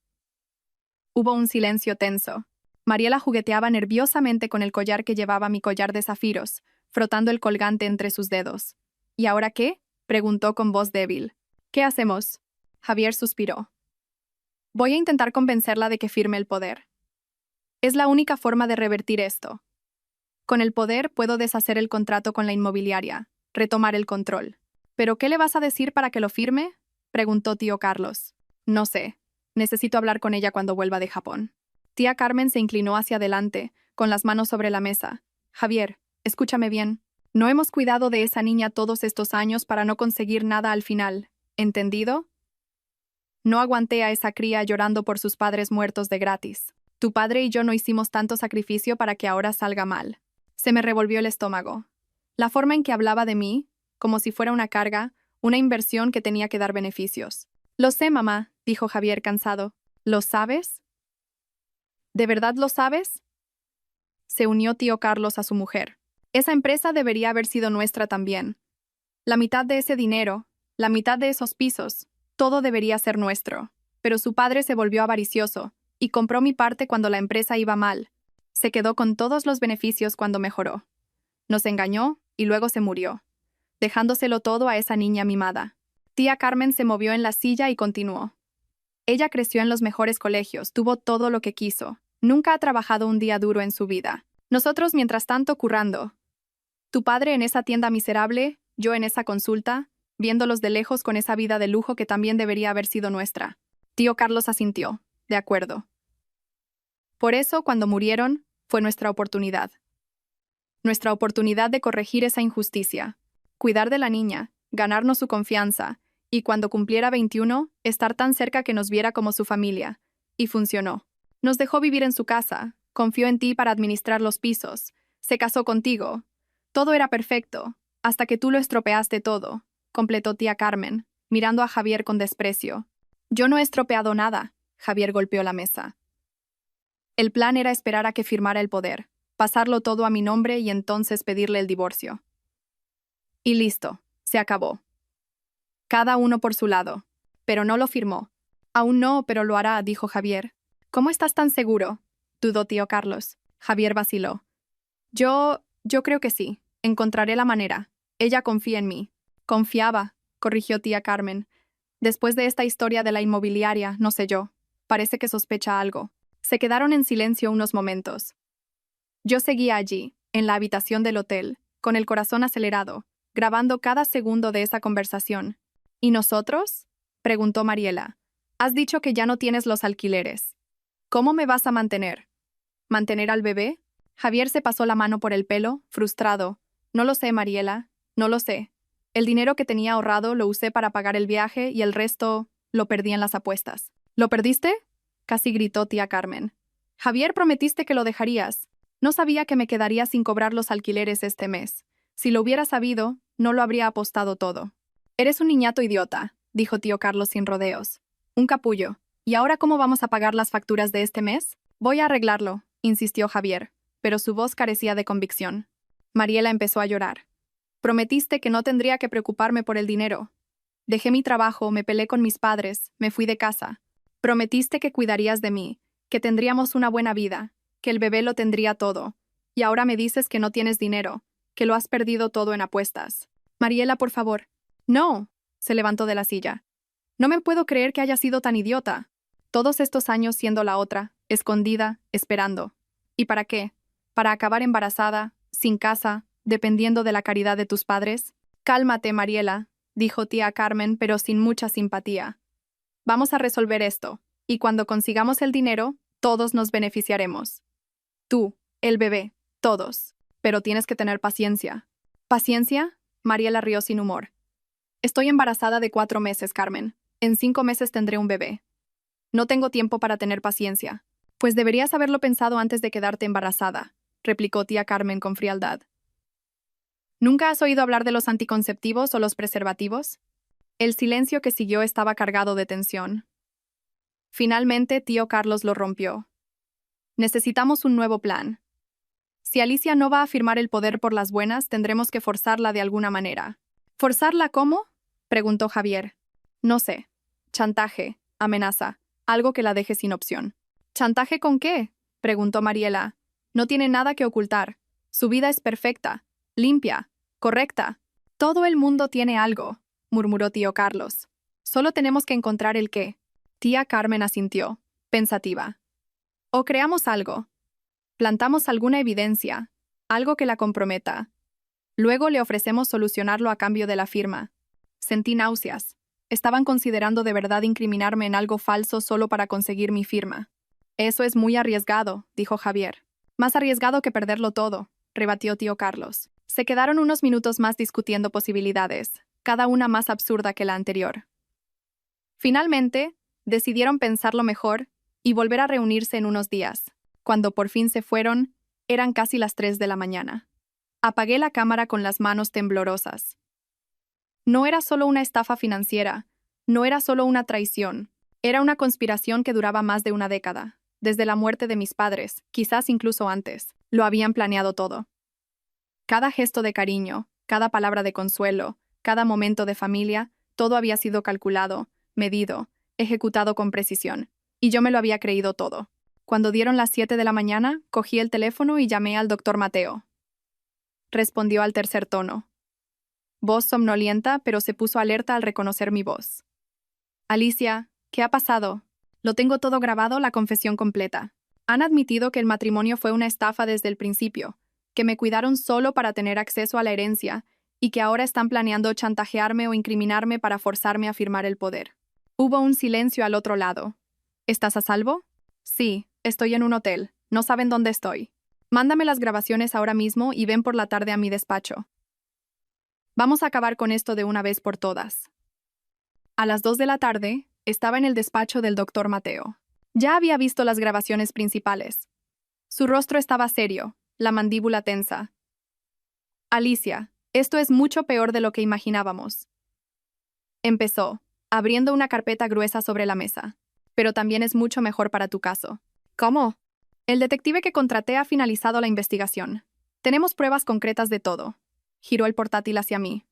Hubo un silencio tenso. Mariela jugueteaba nerviosamente con el collar que llevaba mi collar de zafiros, frotando el colgante entre sus dedos. ¿Y ahora qué?, preguntó con voz débil. ¿Qué hacemos? Javier suspiró. Voy a intentar convencerla de que firme el poder. Es la única forma de revertir esto. Con el poder puedo deshacer el contrato con la inmobiliaria, retomar el control. ¿Pero qué le vas a decir para que lo firme?, preguntó tío Carlos. No sé. Necesito hablar con ella cuando vuelva de Japón. Tía Carmen se inclinó hacia adelante, con las manos sobre la mesa. Javier, escúchame bien. No hemos cuidado de esa niña todos estos años para no conseguir nada al final. ¿Entendido? No aguanté a esa cría llorando por sus padres muertos de gratis. Tu padre y yo no hicimos tanto sacrificio para que ahora salga mal. Se me revolvió el estómago. La forma en que hablaba de mí, como si fuera una carga, una inversión que tenía que dar beneficios. Lo sé, mamá, dijo Javier cansado. ¿Lo sabes? ¿De verdad lo sabes? Se unió tío Carlos a su mujer. Esa empresa debería haber sido nuestra también. La mitad de ese dinero, la mitad de esos pisos, todo debería ser nuestro. Pero su padre se volvió avaricioso y compró mi parte cuando la empresa iba mal. Se quedó con todos los beneficios cuando mejoró. Nos engañó y luego se murió, dejándoselo todo a esa niña mimada. Tía Carmen se movió en la silla y continuó. Ella creció en los mejores colegios, tuvo todo lo que quiso. Nunca ha trabajado un día duro en su vida. Nosotros, mientras tanto, currando. Tu padre en esa tienda miserable, yo en esa consulta, viéndolos de lejos con esa vida de lujo que también debería haber sido nuestra. Tío Carlos asintió. De acuerdo. Por eso, cuando murieron, fue nuestra oportunidad. Nuestra oportunidad de corregir esa injusticia. Cuidar de la niña, ganarnos su confianza, y cuando cumpliera 21, estar tan cerca que nos viera como su familia. Y funcionó. Nos dejó vivir en su casa, confió en ti para administrar los pisos, se casó contigo. Todo era perfecto, hasta que tú lo estropeaste todo, completó tía Carmen, mirando a Javier con desprecio. Yo no he estropeado nada, Javier golpeó la mesa. El plan era esperar a que firmara el poder, pasarlo todo a mi nombre y entonces pedirle el divorcio. Y listo, se acabó. Cada uno por su lado. Pero no lo firmó. Aún no, pero lo hará, dijo Javier. ¿Cómo estás tan seguro?, dudó tío Carlos. Javier vaciló. Yo creo que sí. Encontraré la manera. Ella confía en mí. Confiaba, corrigió tía Carmen. Después de esta historia de la inmobiliaria, no sé yo. Parece que sospecha algo. Se quedaron en silencio unos momentos. Yo seguía allí, en la habitación del hotel, con el corazón acelerado, grabando cada segundo de esa conversación. ¿Y nosotros?, preguntó Mariela. Has dicho que ya no tienes los alquileres. ¿Cómo me vas a mantener? ¿Mantener al bebé? Javier se pasó la mano por el pelo, frustrado. No lo sé, Mariela, no lo sé. El dinero que tenía ahorrado lo usé para pagar el viaje y el resto lo perdí en las apuestas. ¿Lo perdiste?, casi gritó tía Carmen. Javier, prometiste que lo dejarías. No sabía que me quedaría sin cobrar los alquileres este mes. Si lo hubiera sabido, no lo habría apostado todo. Eres un niñato idiota, dijo tío Carlos sin rodeos. Un capullo. ¿Y ahora cómo vamos a pagar las facturas de este mes? Voy a arreglarlo, insistió Javier, pero su voz carecía de convicción. Mariela empezó a llorar. Prometiste que no tendría que preocuparme por el dinero. Dejé mi trabajo, me peleé con mis padres, me fui de casa. Prometiste que cuidarías de mí, que tendríamos una buena vida, que el bebé lo tendría todo. Y ahora me dices que no tienes dinero, que lo has perdido todo en apuestas. Mariela, por favor. No, se levantó de la silla. No me puedo creer que haya sido tan idiota. Todos estos años siendo la otra, escondida, esperando. ¿Y para qué? ¿Para acabar embarazada, sin casa, dependiendo de la caridad de tus padres? Cálmate, Mariela, dijo tía Carmen, pero sin mucha simpatía. Vamos a resolver esto, y cuando consigamos el dinero, todos nos beneficiaremos. Tú, el bebé, todos. Pero tienes que tener paciencia. ¿Paciencia? Mariela rió sin humor. Estoy embarazada de 4 meses, Carmen. En 5 meses tendré un bebé. No tengo tiempo para tener paciencia. Pues deberías haberlo pensado antes de quedarte embarazada, replicó tía Carmen con frialdad. ¿Nunca has oído hablar de los anticonceptivos o los preservativos? El silencio que siguió estaba cargado de tensión. Finalmente, tío Carlos lo rompió. Necesitamos un nuevo plan. Si Alicia no va a firmar el poder por las buenas, tendremos que forzarla de alguna manera. ¿Forzarla cómo?, preguntó Javier. No sé. Chantaje, amenaza, algo que la deje sin opción. ¿Chantaje con qué?, preguntó Mariela. No tiene nada que ocultar. Su vida es perfecta, limpia, correcta. Todo el mundo tiene algo, murmuró tío Carlos. Solo tenemos que encontrar el qué. Tía Carmen asintió, pensativa. O creamos algo. Plantamos alguna evidencia, algo que la comprometa. Luego le ofrecemos solucionarlo a cambio de la firma. Sentí náuseas. Estaban considerando de verdad incriminarme en algo falso solo para conseguir mi firma. Eso es muy arriesgado, dijo Javier. Más arriesgado que perderlo todo, rebatió tío Carlos. Se quedaron unos minutos más discutiendo posibilidades, cada una más absurda que la anterior. Finalmente, decidieron pensarlo mejor y volver a reunirse en unos días. Cuando por fin se fueron, eran casi las 3 de la mañana. Apagué la cámara con las manos temblorosas. No era solo una estafa financiera, no era solo una traición, era una conspiración que duraba más de una década. Desde la muerte de mis padres, quizás incluso antes, lo habían planeado todo. Cada gesto de cariño, cada palabra de consuelo, cada momento de familia, todo había sido calculado, medido, ejecutado con precisión, y yo me lo había creído todo. Cuando dieron las 7 de la mañana, cogí el teléfono y llamé al doctor Mateo. Respondió al tercer tono. Voz somnolienta, pero se puso alerta al reconocer mi voz. Alicia, ¿qué ha pasado? Lo tengo todo grabado, la confesión completa. Han admitido que el matrimonio fue una estafa desde el principio, que me cuidaron solo para tener acceso a la herencia y que ahora están planeando chantajearme o incriminarme para forzarme a firmar el poder. Hubo un silencio al otro lado. ¿Estás a salvo? Sí, estoy en un hotel. No saben dónde estoy. Mándame las grabaciones ahora mismo y ven por la tarde a mi despacho. Vamos a acabar con esto de una vez por todas. A las 2 de la tarde, estaba en el despacho del doctor Mateo. Ya había visto las grabaciones principales. Su rostro estaba serio, la mandíbula tensa. Alicia, esto es mucho peor de lo que imaginábamos. Empezó, abriendo una carpeta gruesa sobre la mesa. Pero también es mucho mejor para tu caso. ¿Cómo? El detective que contraté ha finalizado la investigación. Tenemos pruebas concretas de todo. Giró el portátil hacia mí.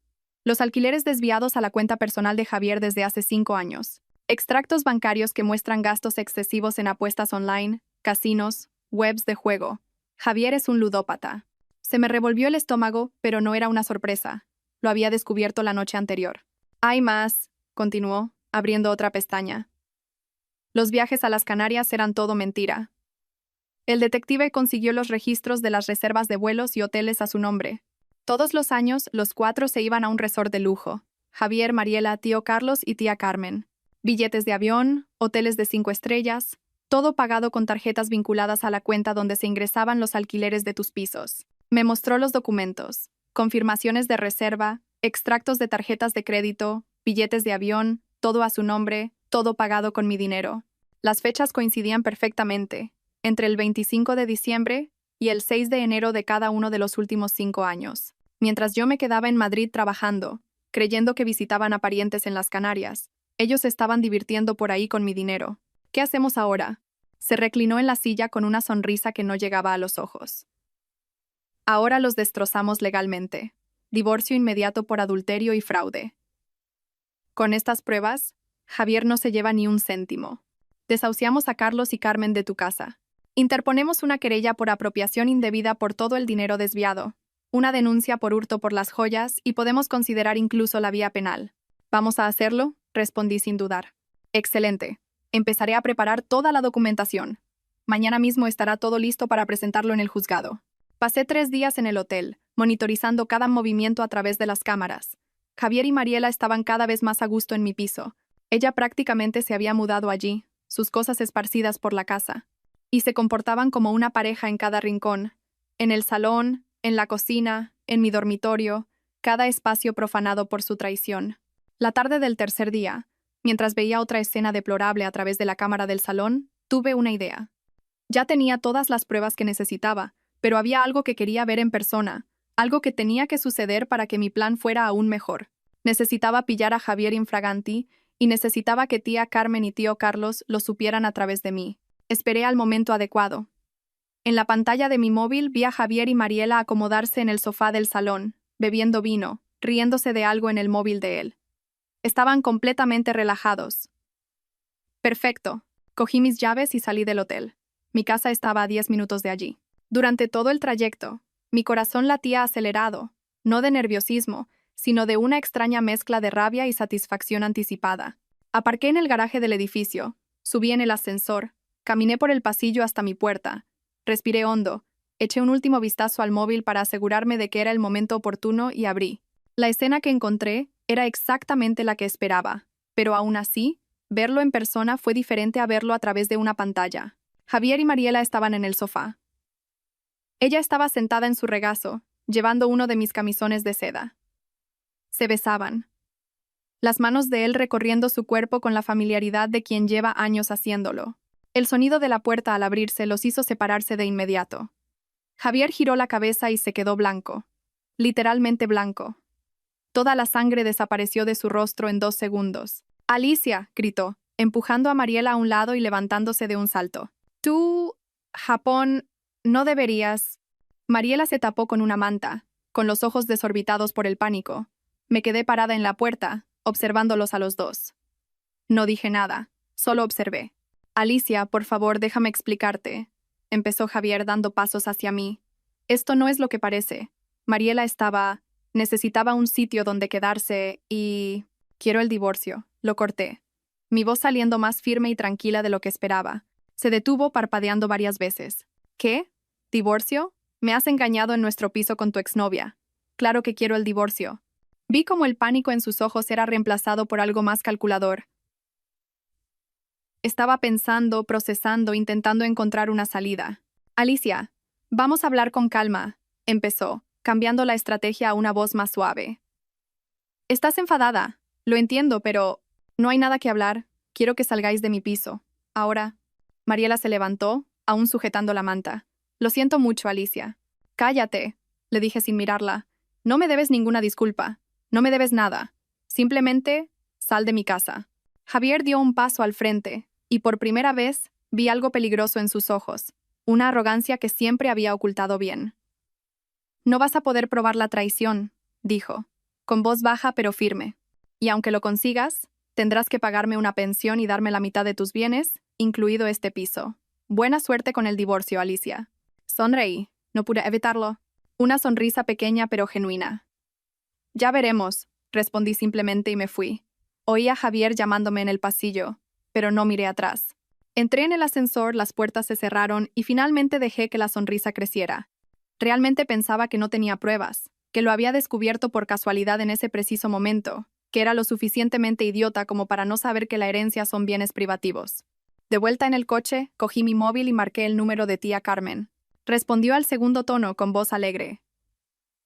Los alquileres desviados a la cuenta personal de Javier desde hace 5 años. Extractos bancarios que muestran gastos excesivos en apuestas online, casinos, webs de juego. Javier es un ludópata. Se me revolvió el estómago, pero no era una sorpresa. Lo había descubierto la noche anterior. Hay más, continuó, abriendo otra pestaña. Los viajes a las Canarias eran todo mentira. El detective consiguió los registros de las reservas de vuelos y hoteles a su nombre. Todos los años, los 4 se iban a un resort de lujo. Javier, Mariela, tío Carlos y tía Carmen. Billetes de avión, hoteles de 5 estrellas, todo pagado con tarjetas vinculadas a la cuenta donde se ingresaban los alquileres de tus pisos. Me mostró los documentos, confirmaciones de reserva, extractos de tarjetas de crédito, billetes de avión, todo a su nombre, todo pagado con mi dinero. Las fechas coincidían perfectamente, entre el 25 de diciembre y el 6 de enero de cada uno de los últimos 5 años. Mientras yo me quedaba en Madrid trabajando, creyendo que visitaban a parientes en las Canarias, ellos estaban divirtiendo por ahí con mi dinero. ¿Qué hacemos ahora? Se reclinó en la silla con una sonrisa que no llegaba a los ojos. Ahora los destrozamos legalmente. Divorcio inmediato por adulterio y fraude. Con estas pruebas, Javier no se lleva ni un céntimo. Desahuciamos a Carlos y Carmen de tu casa. Interponemos una querella por apropiación indebida por todo el dinero desviado, una denuncia por hurto por las joyas y podemos considerar incluso la vía penal. ¿Vamos a hacerlo? Respondí sin dudar. Excelente. Empezaré a preparar toda la documentación. Mañana mismo estará todo listo para presentarlo en el juzgado. Pasé 3 días en el hotel, monitorizando cada movimiento a través de las cámaras. Javier y Mariela estaban cada vez más a gusto en mi piso. Ella prácticamente se había mudado allí, sus cosas esparcidas por la casa. Y se comportaban como una pareja en cada rincón. En el salón, en la cocina, en mi dormitorio, cada espacio profanado por su traición. La tarde del tercer día, mientras veía otra escena deplorable a través de la cámara del salón, tuve una idea. Ya tenía todas las pruebas que necesitaba, pero había algo que quería ver en persona, algo que tenía que suceder para que mi plan fuera aún mejor. Necesitaba pillar a Javier infraganti y necesitaba que tía Carmen y tío Carlos lo supieran a través de mí. Esperé al momento adecuado. En la pantalla de mi móvil vi a Javier y Mariela acomodarse en el sofá del salón, bebiendo vino, riéndose de algo en el móvil de él. Estaban completamente relajados. Perfecto. Cogí mis llaves y salí del hotel. Mi casa estaba a 10 minutos de allí. Durante todo el trayecto, mi corazón latía acelerado, no de nerviosismo, sino de una extraña mezcla de rabia y satisfacción anticipada. Aparqué en el garaje del edificio, subí en el ascensor, caminé por el pasillo hasta mi puerta, respiré hondo, eché un último vistazo al móvil para asegurarme de que era el momento oportuno y abrí. La escena que encontré era exactamente la que esperaba, pero aún así, verlo en persona fue diferente a verlo a través de una pantalla. Javier y Mariela estaban en el sofá. Ella estaba sentada en su regazo, llevando uno de mis camisones de seda. Se besaban. Las manos de él recorriendo su cuerpo con la familiaridad de quien lleva años haciéndolo. El sonido de la puerta al abrirse los hizo separarse de inmediato. Javier giró la cabeza y se quedó blanco. Literalmente blanco. Toda la sangre desapareció de su rostro en 2 segundos. «Alicia», gritó, empujando a Mariela a un lado y levantándose de un salto. «Tú, Japón, no deberías». Mariela se tapó con una manta, con los ojos desorbitados por el pánico. Me quedé parada en la puerta, observándolos a los dos. No dije nada, solo observé. «Alicia, por favor, déjame explicarte», empezó Javier dando pasos hacia mí. «Esto no es lo que parece. Mariela necesitaba un sitio donde quedarse y... Quiero el divorcio», lo corté. Mi voz saliendo más firme y tranquila de lo que esperaba. Se detuvo parpadeando varias veces. «¿Qué? ¿Divorcio? Me has engañado en nuestro piso con tu exnovia. Claro que quiero el divorcio». Vi como el pánico en sus ojos era reemplazado por algo más calculador. Estaba pensando, procesando, intentando encontrar una salida. «Alicia, vamos a hablar con calma», empezó, cambiando la estrategia a una voz más suave. «Estás enfadada, lo entiendo, pero no hay nada que hablar. Quiero que salgáis de mi piso. Ahora». Mariela se levantó, aún sujetando la manta. «Lo siento mucho, Alicia». «Cállate», le dije sin mirarla. «No me debes ninguna disculpa. No me debes nada. Simplemente, sal de mi casa». Javier dio un paso al frente, y por primera vez vi algo peligroso en sus ojos, una arrogancia que siempre había ocultado bien. «No vas a poder probar la traición», dijo, con voz baja pero firme. «Y aunque lo consigas, tendrás que pagarme una pensión y darme la mitad de tus bienes, incluido este piso. Buena suerte con el divorcio, Alicia». Sonreí, no pude evitarlo. Una sonrisa pequeña pero genuina. «Ya veremos», respondí simplemente y me fui. Oí a Javier llamándome en el pasillo, pero no miré atrás. Entré en el ascensor, las puertas se cerraron y finalmente dejé que la sonrisa creciera. Realmente pensaba que no tenía pruebas, que lo había descubierto por casualidad en ese preciso momento, que era lo suficientemente idiota como para no saber que la herencia son bienes privativos. De vuelta en el coche, cogí mi móvil y marqué el número de tía Carmen. Respondió al segundo tono con voz alegre.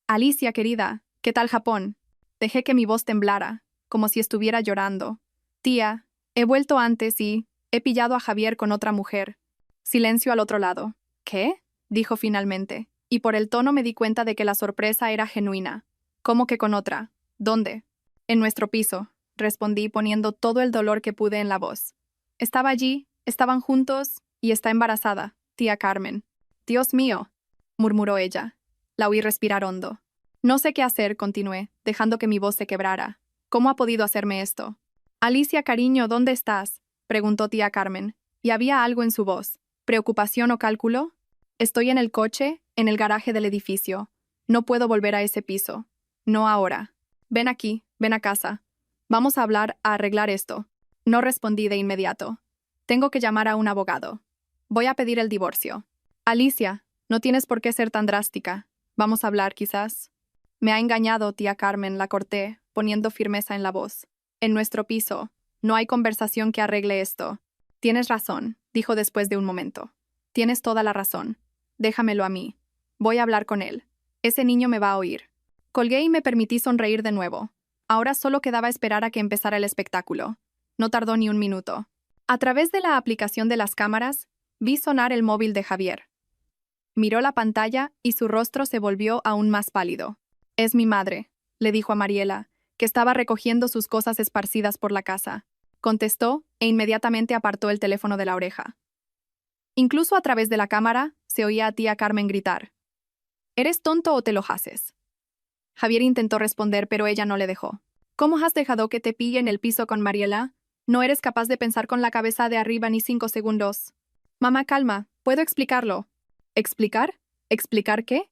«Alicia, querida, ¿qué tal Japón?» Dejé que mi voz temblara, como si estuviera llorando. «Tía, he vuelto antes y he pillado a Javier con otra mujer». Silencio al otro lado. «¿Qué?», dijo finalmente, y por el tono me di cuenta de que la sorpresa era genuina. «¿Cómo que con otra? ¿Dónde?» «En nuestro piso», respondí poniendo todo el dolor que pude en la voz. «Estaba allí, estaban juntos y está embarazada, tía Carmen». «Dios mío», murmuró ella. La oí respirar hondo. «No sé qué hacer», continué, dejando que mi voz se quebrara. «¿Cómo ha podido hacerme esto?» «Alicia, cariño, ¿dónde estás?», preguntó tía Carmen, y había algo en su voz. ¿Preocupación o cálculo? «Estoy en el coche, en el garaje del edificio. No puedo volver a ese piso. No ahora. Ven aquí, ven a casa. Vamos a hablar, a arreglar esto». No respondí de inmediato. «Tengo que llamar a un abogado. Voy a pedir el divorcio». «Alicia, no tienes por qué ser tan drástica. Vamos a hablar, quizás». «Me ha engañado, tía Carmen», la corté, poniendo firmeza en la voz. «En nuestro piso. No hay conversación que arregle esto». «Tienes razón», dijo después de un momento. «Tienes toda la razón. Déjamelo a mí. Voy a hablar con él. Ese niño me va a oír». Colgué y me permití sonreír de nuevo. Ahora solo quedaba esperar a que empezara el espectáculo. No tardó ni un minuto. A través de la aplicación de las cámaras, vi sonar el móvil de Javier. Miró la pantalla y su rostro se volvió aún más pálido. «Es mi madre», le dijo a Mariela, que estaba recogiendo sus cosas esparcidas por la casa. Contestó e inmediatamente apartó el teléfono de la oreja. Incluso a través de la cámara, se oía a tía Carmen gritar. «¿Eres tonto o te lo haces?». Javier intentó responder, pero ella no le dejó. «¿Cómo has dejado que te pille en el piso con Mariela? No eres capaz de pensar con la cabeza de arriba ni 5 segundos». «Mamá, calma, puedo explicarlo». «¿Explicar? ¿Explicar qué?»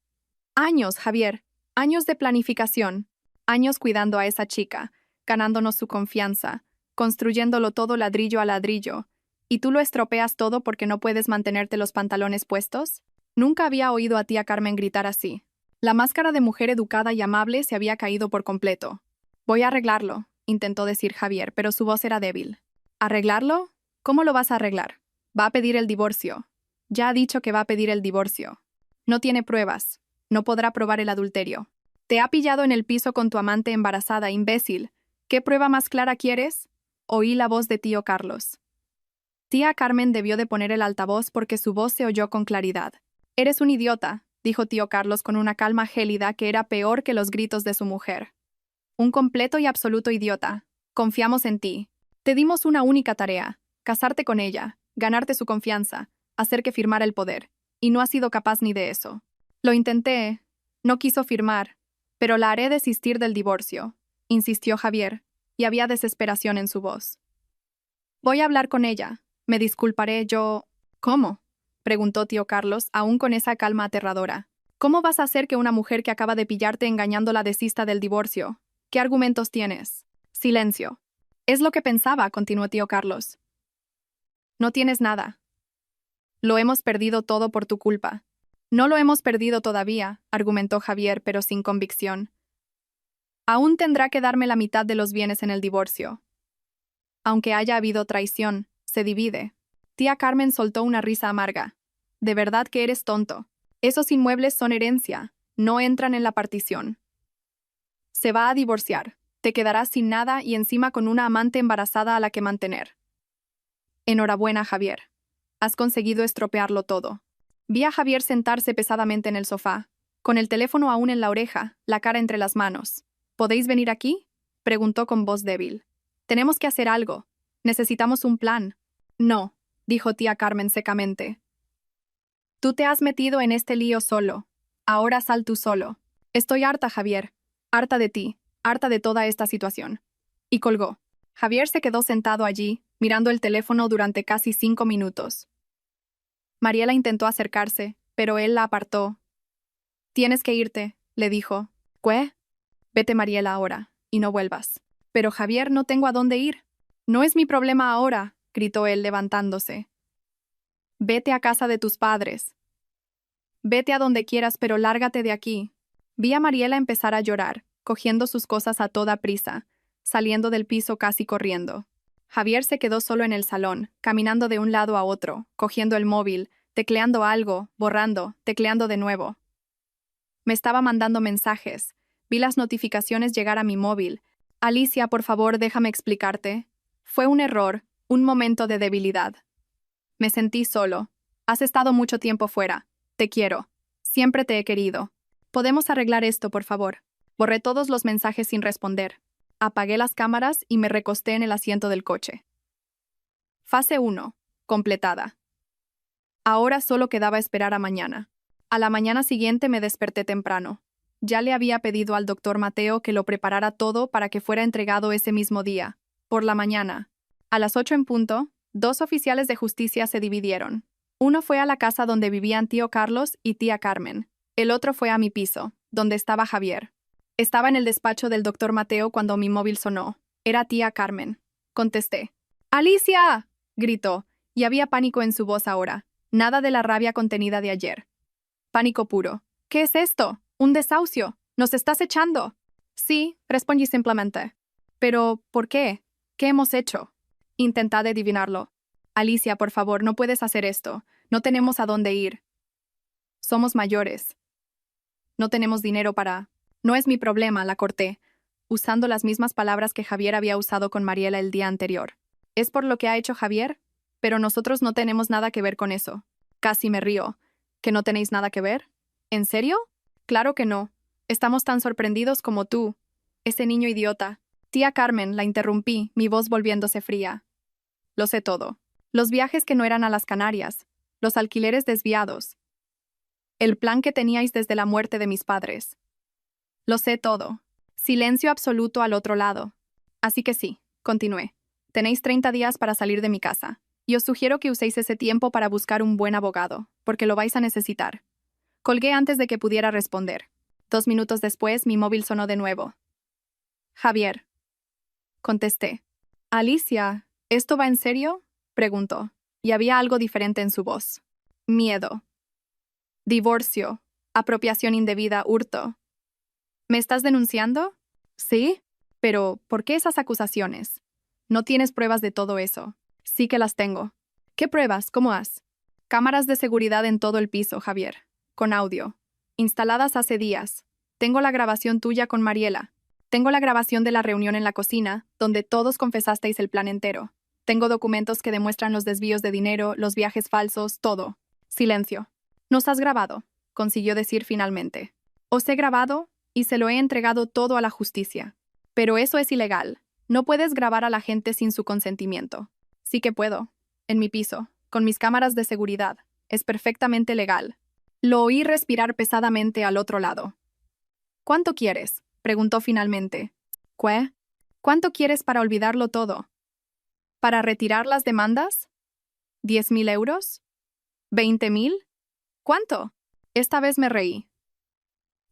«Años, Javier. Años de planificación. Años cuidando a esa chica, ganándonos su confianza, construyéndolo todo ladrillo a ladrillo, y tú lo estropeas todo porque no puedes mantenerte los pantalones puestos? Nunca había oído a tía Carmen gritar así. La máscara de mujer educada y amable se había caído por completo. Voy a arreglarlo, intentó decir Javier, pero su voz era débil. ¿Arreglarlo? ¿Cómo lo vas a arreglar? Va a pedir el divorcio. Ya ha dicho que va a pedir el divorcio. No tiene pruebas. No podrá probar el adulterio. Te ha pillado en el piso con tu amante embarazada, imbécil. ¿Qué prueba más clara quieres? Oí la voz de tío Carlos. Tía Carmen debió de poner el altavoz porque su voz se oyó con claridad. Eres un idiota, dijo tío Carlos con una calma gélida que era peor que los gritos de su mujer. Un completo y absoluto idiota. Confiamos en ti. Te dimos una única tarea: casarte con ella, ganarte su confianza, hacer que firmara el poder. Y no has sido capaz ni de eso. Lo intenté. No quiso firmar. Pero la haré desistir del divorcio, insistió Javier, y había desesperación en su voz. Voy a hablar con ella. Me disculparé yo. ¿Cómo?, preguntó tío Carlos, aún con esa calma aterradora. ¿Cómo vas a hacer que una mujer que acaba de pillarte engañándola desista del divorcio? ¿Qué argumentos tienes? Silencio. Es lo que pensaba, continuó tío Carlos. No tienes nada. Lo hemos perdido todo por tu culpa. No lo hemos perdido todavía, argumentó Javier, pero sin convicción. Aún tendrá que darme la mitad de los bienes en el divorcio. Aunque haya habido traición, se divide. Tía Carmen soltó una risa amarga. De verdad que eres tonto. Esos inmuebles son herencia, no entran en la partición. Se va a divorciar. Te quedarás sin nada y encima con una amante embarazada a la que mantener. Enhorabuena, Javier. Has conseguido estropearlo todo. Vi a Javier sentarse pesadamente en el sofá, con el teléfono aún en la oreja, la cara entre las manos. ¿Podéis venir aquí?, preguntó con voz débil. Tenemos que hacer algo. Necesitamos un plan. No, dijo tía Carmen secamente. Tú te has metido en este lío solo. Ahora sal tú solo. Estoy harta, Javier. Harta de ti. Harta de toda esta situación. Y colgó. Javier se quedó sentado allí, mirando el teléfono durante casi 5 minutos. Mariela intentó acercarse, pero él la apartó. Tienes que irte, le dijo. ¿Qué? Vete, Mariela, ahora, y no vuelvas. Pero Javier, no tengo a dónde ir. No es mi problema ahora, gritó él levantándose. Vete a casa de tus padres. Vete a donde quieras, pero lárgate de aquí. Vi a Mariela empezar a llorar, cogiendo sus cosas a toda prisa, saliendo del piso casi corriendo. Javier se quedó solo en el salón, caminando de un lado a otro, cogiendo el móvil, tecleando algo, borrando, tecleando de nuevo. Me estaba mandando mensajes. Vi las notificaciones llegar a mi móvil. Alicia, por favor, déjame explicarte. Fue un error, un momento de debilidad. Me sentí solo. Has estado mucho tiempo fuera. Te quiero. Siempre te he querido. ¿Podemos arreglar esto, por favor? Borré todos los mensajes sin responder. Apagué las cámaras y me recosté en el asiento del coche. Fase 1. Completada. Ahora solo quedaba esperar a mañana. A la mañana siguiente me desperté temprano. Ya le había pedido al doctor Mateo que lo preparara todo para que fuera entregado ese mismo día, por la mañana. A las 8 en punto, 2 oficiales de justicia se dividieron. Uno fue a la casa donde vivían tío Carlos y tía Carmen. El otro fue a mi piso, donde estaba Javier. Estaba en el despacho del doctor Mateo cuando mi móvil sonó. Era tía Carmen. Contesté. ¡Alicia!, gritó, y había pánico en su voz ahora. Nada de la rabia contenida de ayer. Pánico puro. ¿Qué es esto? ¿Un desahucio? ¿Nos estás echando? Sí, respondí simplemente. Pero, ¿por qué? ¿Qué hemos hecho? Intentad adivinarlo. Alicia, por favor, no puedes hacer esto. No tenemos a dónde ir. Somos mayores. No tenemos dinero para... No es mi problema, la corté, usando las mismas palabras que Javier había usado con Mariela el día anterior. ¿Es por lo que ha hecho Javier? Pero nosotros no tenemos nada que ver con eso. Casi me río. ¿Que no tenéis nada que ver? ¿En serio? Claro que no. Estamos tan sorprendidos como tú. Ese niño idiota. Tía Carmen, la interrumpí, mi voz volviéndose fría. Lo sé todo. Los viajes que no eran a las Canarias. Los alquileres desviados. El plan que teníais desde la muerte de mis padres. Lo sé todo. Silencio absoluto al otro lado. Así que sí, continué. Tenéis 30 días para salir de mi casa. Y os sugiero que uséis ese tiempo para buscar un buen abogado, porque lo vais a necesitar. Colgué antes de que pudiera responder. 2 minutos después, mi móvil sonó de nuevo. Javier. Contesté. Alicia, ¿esto va en serio? Preguntó, y había algo diferente en su voz. Miedo. Divorcio. Apropiación indebida, hurto. ¿Me estás denunciando? Sí. Pero, ¿por qué esas acusaciones? No tienes pruebas de todo eso. Sí que las tengo. ¿Qué pruebas? ¿Cómo has? Cámaras de seguridad en todo el piso, Javier. Con audio. Instaladas hace días. Tengo la grabación tuya con Mariela. Tengo la grabación de la reunión en la cocina, donde todos confesasteis el plan entero. Tengo documentos que demuestran los desvíos de dinero, los viajes falsos, todo. Silencio. Nos has grabado, consiguió decir finalmente. Os he grabado y se lo he entregado todo a la justicia. Pero eso es ilegal. No puedes grabar a la gente sin su consentimiento. Sí que puedo. En mi piso, con mis cámaras de seguridad. Es perfectamente legal. Lo oí respirar pesadamente al otro lado. ¿Cuánto quieres? Preguntó finalmente. ¿Qué? ¿Cuánto quieres para olvidarlo todo? ¿Para retirar las demandas? ¿10.000 euros? ¿20.000? ¿Cuánto? Esta vez me reí.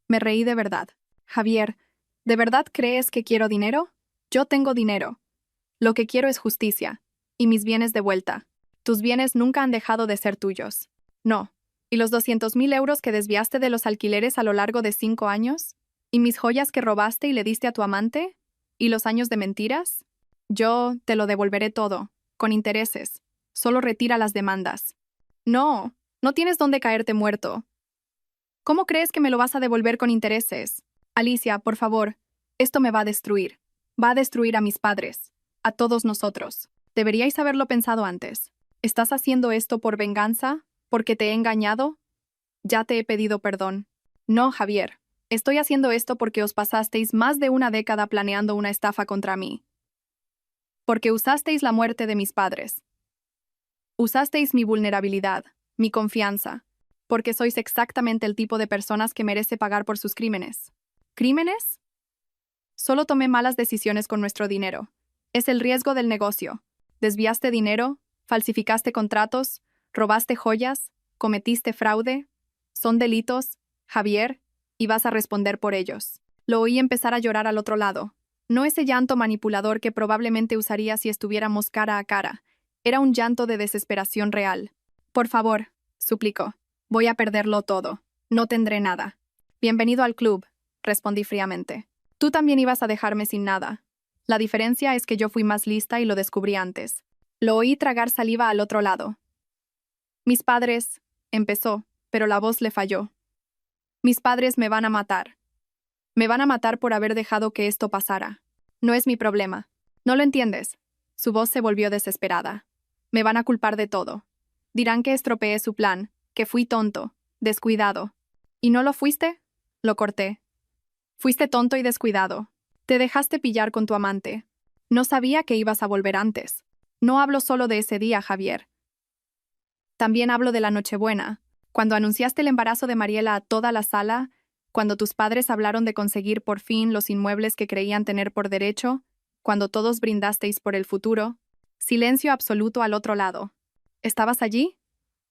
Me reí de verdad. Javier, ¿de verdad crees que quiero dinero? Yo tengo dinero. Lo que quiero es justicia. Y mis bienes de vuelta. Tus bienes nunca han dejado de ser tuyos. No. ¿Y los 200.000 euros que desviaste de los alquileres a lo largo de 5 años? ¿Y mis joyas que robaste y le diste a tu amante? ¿Y los años de mentiras? Yo te lo devolveré todo, con intereses. Solo retira las demandas. No, no tienes dónde caerte muerto. ¿Cómo crees que me lo vas a devolver con intereses? Alicia, por favor, esto me va a destruir. Va a destruir a mis padres. A todos nosotros. Deberíais haberlo pensado antes. ¿Estás haciendo esto por venganza? ¿Porque te he engañado? Ya te he pedido perdón. No, Javier. Estoy haciendo esto porque os pasasteis más de una década planeando una estafa contra mí. Porque usasteis la muerte de mis padres. Usasteis mi vulnerabilidad, mi confianza. Porque sois exactamente el tipo de personas que merece pagar por sus crímenes. ¿Crímenes? Solo tomé malas decisiones con nuestro dinero. Es el riesgo del negocio. Desviaste dinero, falsificaste contratos, robaste joyas, cometiste fraude. Son delitos, Javier, y vas a responder por ellos. Lo oí empezar a llorar al otro lado. No ese llanto manipulador que probablemente usaría si estuviéramos cara a cara. Era un llanto de desesperación real. Por favor, suplicó. Voy a perderlo todo. No tendré nada. Bienvenido al club, respondí fríamente. Tú también ibas a dejarme sin nada. La diferencia es que yo fui más lista y lo descubrí antes. Lo oí tragar saliva al otro lado. Mis padres, empezó, pero la voz le falló. Mis padres me van a matar. Me van a matar por haber dejado que esto pasara. No es mi problema. ¿No lo entiendes? Su voz se volvió desesperada. Me van a culpar de todo. Dirán que estropeé su plan, que fui tonto, descuidado. ¿Y no lo fuiste? Lo corté. Fuiste tonto y descuidado. Te dejaste pillar con tu amante. No sabía que ibas a volver antes. No hablo solo de ese día, Javier. También hablo de la Nochebuena, cuando anunciaste el embarazo de Mariela a toda la sala, cuando tus padres hablaron de conseguir por fin los inmuebles que creían tener por derecho, cuando todos brindasteis por el futuro. Silencio absoluto al otro lado. ¿Estabas allí?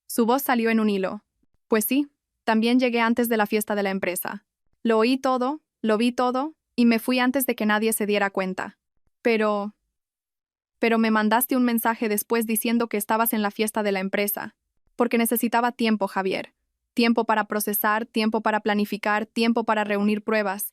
Su voz salió en un hilo. Pues sí, también llegué antes de la fiesta de la empresa. Lo oí todo, lo vi todo, y me fui antes de que nadie se diera cuenta. Pero me mandaste un mensaje después diciendo que estabas en la fiesta de la empresa, porque necesitaba tiempo, Javier. Tiempo para procesar, tiempo para planificar, tiempo para reunir pruebas.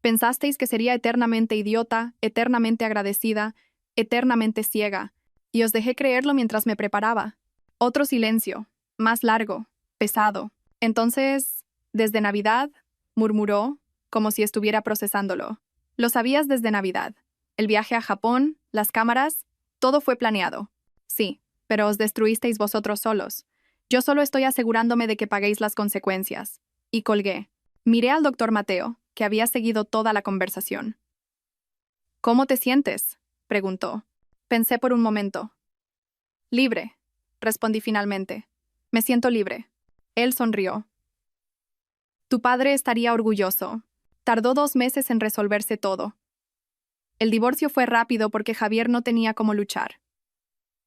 Pensasteis que sería eternamente idiota, eternamente agradecida, eternamente ciega, y os dejé creerlo mientras me preparaba. Otro silencio, más largo, pesado. Entonces, desde Navidad, murmuró, como si estuviera procesándolo. Lo sabías desde Navidad. El viaje a Japón, las cámaras, todo fue planeado. Sí, pero os destruisteis vosotros solos. Yo solo estoy asegurándome de que paguéis las consecuencias. Y colgué. Miré al doctor Mateo, que había seguido toda la conversación. ¿Cómo te sientes?, preguntó. Pensé por un momento. Libre, respondí finalmente. Me siento libre. Él sonrió. Tu padre estaría orgulloso. Tardó 2 meses en resolverse todo. El divorcio fue rápido porque Javier no tenía cómo luchar.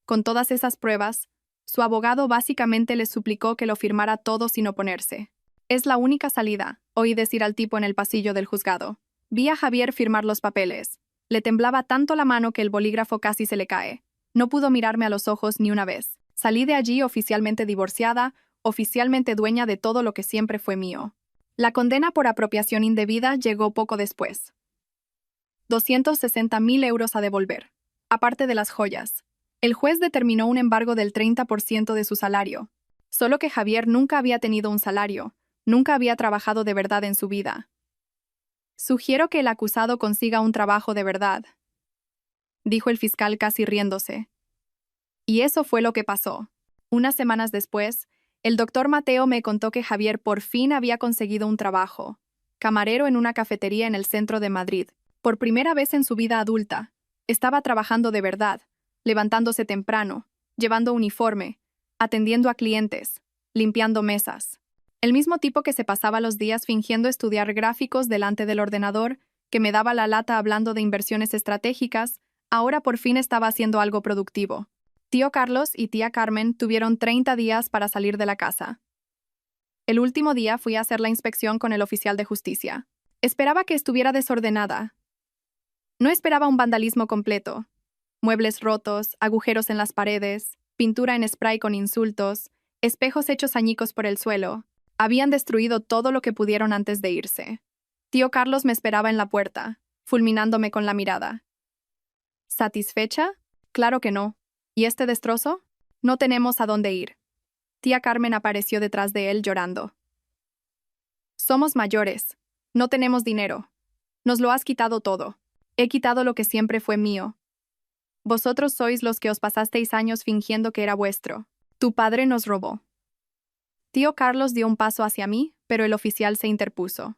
Con todas esas pruebas, su abogado básicamente le suplicó que lo firmara todo sin oponerse. Es la única salida, oí decir al tipo en el pasillo del juzgado. Vi a Javier firmar los papeles. Le temblaba tanto la mano que el bolígrafo casi se le cae. No pudo mirarme a los ojos ni una vez. Salí de allí oficialmente divorciada, oficialmente dueña de todo lo que siempre fue mío. La condena por apropiación indebida llegó poco después. 260.000 euros a devolver, aparte de las joyas. El juez determinó un embargo del 30% de su salario. Solo que Javier nunca había tenido un salario, nunca había trabajado de verdad en su vida. Sugiero que el acusado consiga un trabajo de verdad, dijo el fiscal casi riéndose. Y eso fue lo que pasó. Unas semanas después, el doctor Mateo me contó que Javier por fin había conseguido un trabajo, camarero en una cafetería en el centro de Madrid. Por primera vez en su vida adulta, estaba trabajando de verdad, levantándose temprano, llevando uniforme, atendiendo a clientes, limpiando mesas. El mismo tipo que se pasaba los días fingiendo estudiar gráficos delante del ordenador, que me daba la lata hablando de inversiones estratégicas, ahora por fin estaba haciendo algo productivo. Tío Carlos y tía Carmen tuvieron 30 días para salir de la casa. El último día fui a hacer la inspección con el oficial de justicia. Esperaba que estuviera desordenada. No esperaba un vandalismo completo. Muebles rotos, agujeros en las paredes, pintura en spray con insultos, espejos hechos añicos por el suelo. Habían destruido todo lo que pudieron antes de irse. Tío Carlos me esperaba en la puerta, fulminándome con la mirada. ¿Satisfecha? Claro que no. ¿Y este destrozo? No tenemos a dónde ir. Tía Carmen apareció detrás de él llorando. Somos mayores. No tenemos dinero. Nos lo has quitado todo. He quitado lo que siempre fue mío. Vosotros sois los que os pasasteis años fingiendo que era vuestro. Tu padre nos robó. Tío Carlos dio un paso hacia mí, pero el oficial se interpuso.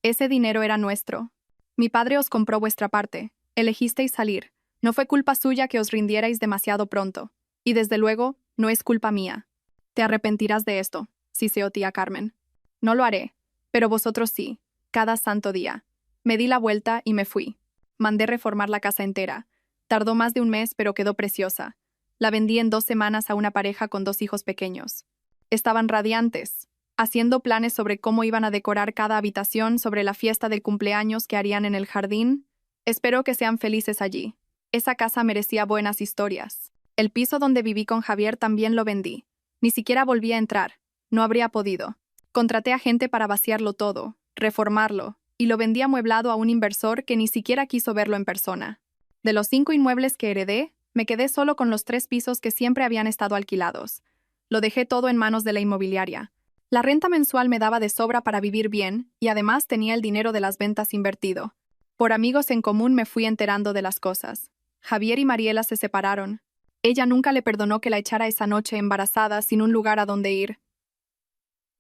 Ese dinero era nuestro. Mi padre os compró vuestra parte. Elegisteis salir. No fue culpa suya que os rindierais demasiado pronto. Y desde luego, no es culpa mía. Te arrepentirás de esto, siseó tía Carmen. No lo haré, pero vosotros sí, cada santo día. Me di la vuelta y me fui. Mandé reformar la casa entera. Tardó más de un mes, pero quedó preciosa. La vendí en 2 semanas a una pareja con 2 hijos pequeños. Estaban radiantes, haciendo planes sobre cómo iban a decorar cada habitación, sobre la fiesta de cumpleaños que harían en el jardín. Espero que sean felices allí. Esa casa merecía buenas historias. El piso donde viví con Javier también lo vendí. Ni siquiera volví a entrar. No habría podido. Contraté a gente para vaciarlo todo, reformarlo, y lo vendí amueblado a un inversor que ni siquiera quiso verlo en persona. De los 5 inmuebles que heredé, me quedé solo con los 3 pisos que siempre habían estado alquilados. Lo dejé todo en manos de la inmobiliaria. La renta mensual me daba de sobra para vivir bien, y además tenía el dinero de las ventas invertido. Por amigos en común me fui enterando de las cosas. Javier y Mariela se separaron. Ella nunca le perdonó que la echara esa noche embarazada sin un lugar a donde ir.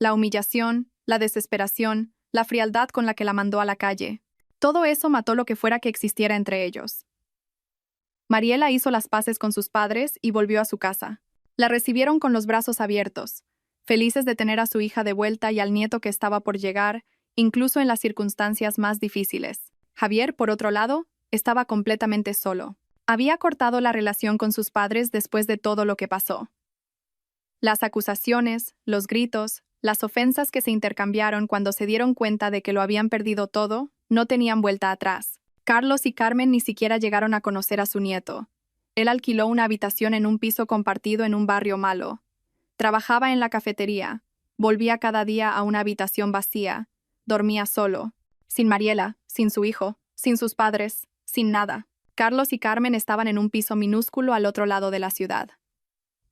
La humillación, la desesperación, la frialdad con la que la mandó a la calle. Todo eso mató lo que fuera que existiera entre ellos. Mariela hizo las paces con sus padres y volvió a su casa. La recibieron con los brazos abiertos, felices de tener a su hija de vuelta y al nieto que estaba por llegar, incluso en las circunstancias más difíciles. Javier, por otro lado, estaba completamente solo. Había cortado la relación con sus padres después de todo lo que pasó. Las acusaciones, los gritos, las ofensas que se intercambiaron cuando se dieron cuenta de que lo habían perdido todo, no tenían vuelta atrás. Carlos y Carmen ni siquiera llegaron a conocer a su nieto. Él alquiló una habitación en un piso compartido en un barrio malo. Trabajaba en la cafetería. Volvía cada día a una habitación vacía. Dormía solo. Sin Mariela, sin su hijo, sin sus padres, sin nada. Carlos y Carmen estaban en un piso minúsculo al otro lado de la ciudad.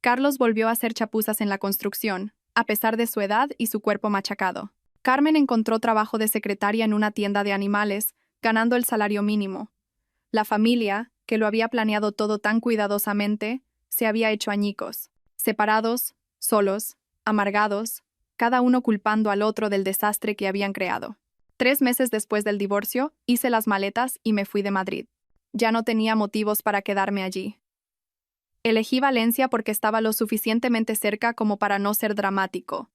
Carlos volvió a hacer chapuzas en la construcción, a pesar de su edad y su cuerpo machacado. Carmen encontró trabajo de secretaria en una tienda de animales, ganando el salario mínimo. La familia, que lo había planeado todo tan cuidadosamente, se había hecho añicos, separados, solos, amargados, cada uno culpando al otro del desastre que habían creado. 3 meses después del divorcio, hice las maletas y me fui de Madrid. Ya no tenía motivos para quedarme allí. Elegí Valencia porque estaba lo suficientemente cerca como para no ser dramático,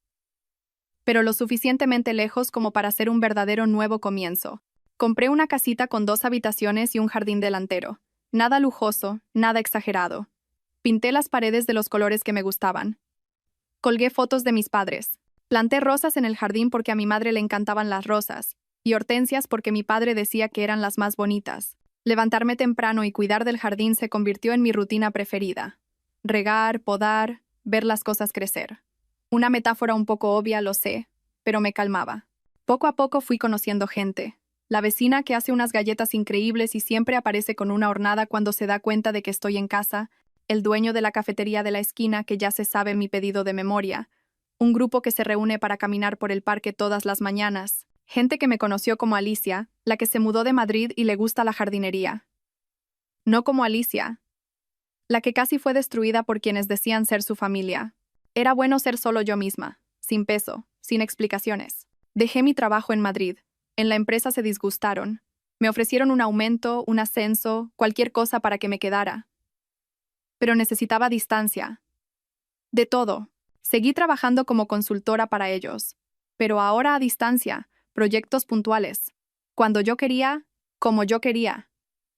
pero lo suficientemente lejos como para ser un verdadero nuevo comienzo. Compré una casita con 2 habitaciones y un jardín delantero. Nada lujoso, nada exagerado. Pinté las paredes de los colores que me gustaban. Colgué fotos de mis padres. Planté rosas en el jardín porque a mi madre le encantaban las rosas, y hortensias porque mi padre decía que eran las más bonitas. Levantarme temprano y cuidar del jardín se convirtió en mi rutina preferida. Regar, podar, ver las cosas crecer. Una metáfora un poco obvia, lo sé, pero me calmaba. Poco a poco fui conociendo gente. La vecina que hace unas galletas increíbles y siempre aparece con una hornada cuando se da cuenta de que estoy en casa, el dueño de la cafetería de la esquina que ya se sabe mi pedido de memoria, un grupo que se reúne para caminar por el parque todas las mañanas, gente que me conoció como Alicia, la que se mudó de Madrid y le gusta la jardinería. No como Alicia, la que casi fue destruida por quienes decían ser su familia. Era bueno ser solo yo misma, sin peso, sin explicaciones. Dejé mi trabajo en Madrid. En la empresa se disgustaron. Me ofrecieron un aumento, un ascenso, cualquier cosa para que me quedara. Pero necesitaba distancia. De todo. Seguí trabajando como consultora para ellos. Pero ahora a distancia, proyectos puntuales. Cuando yo quería, como yo quería.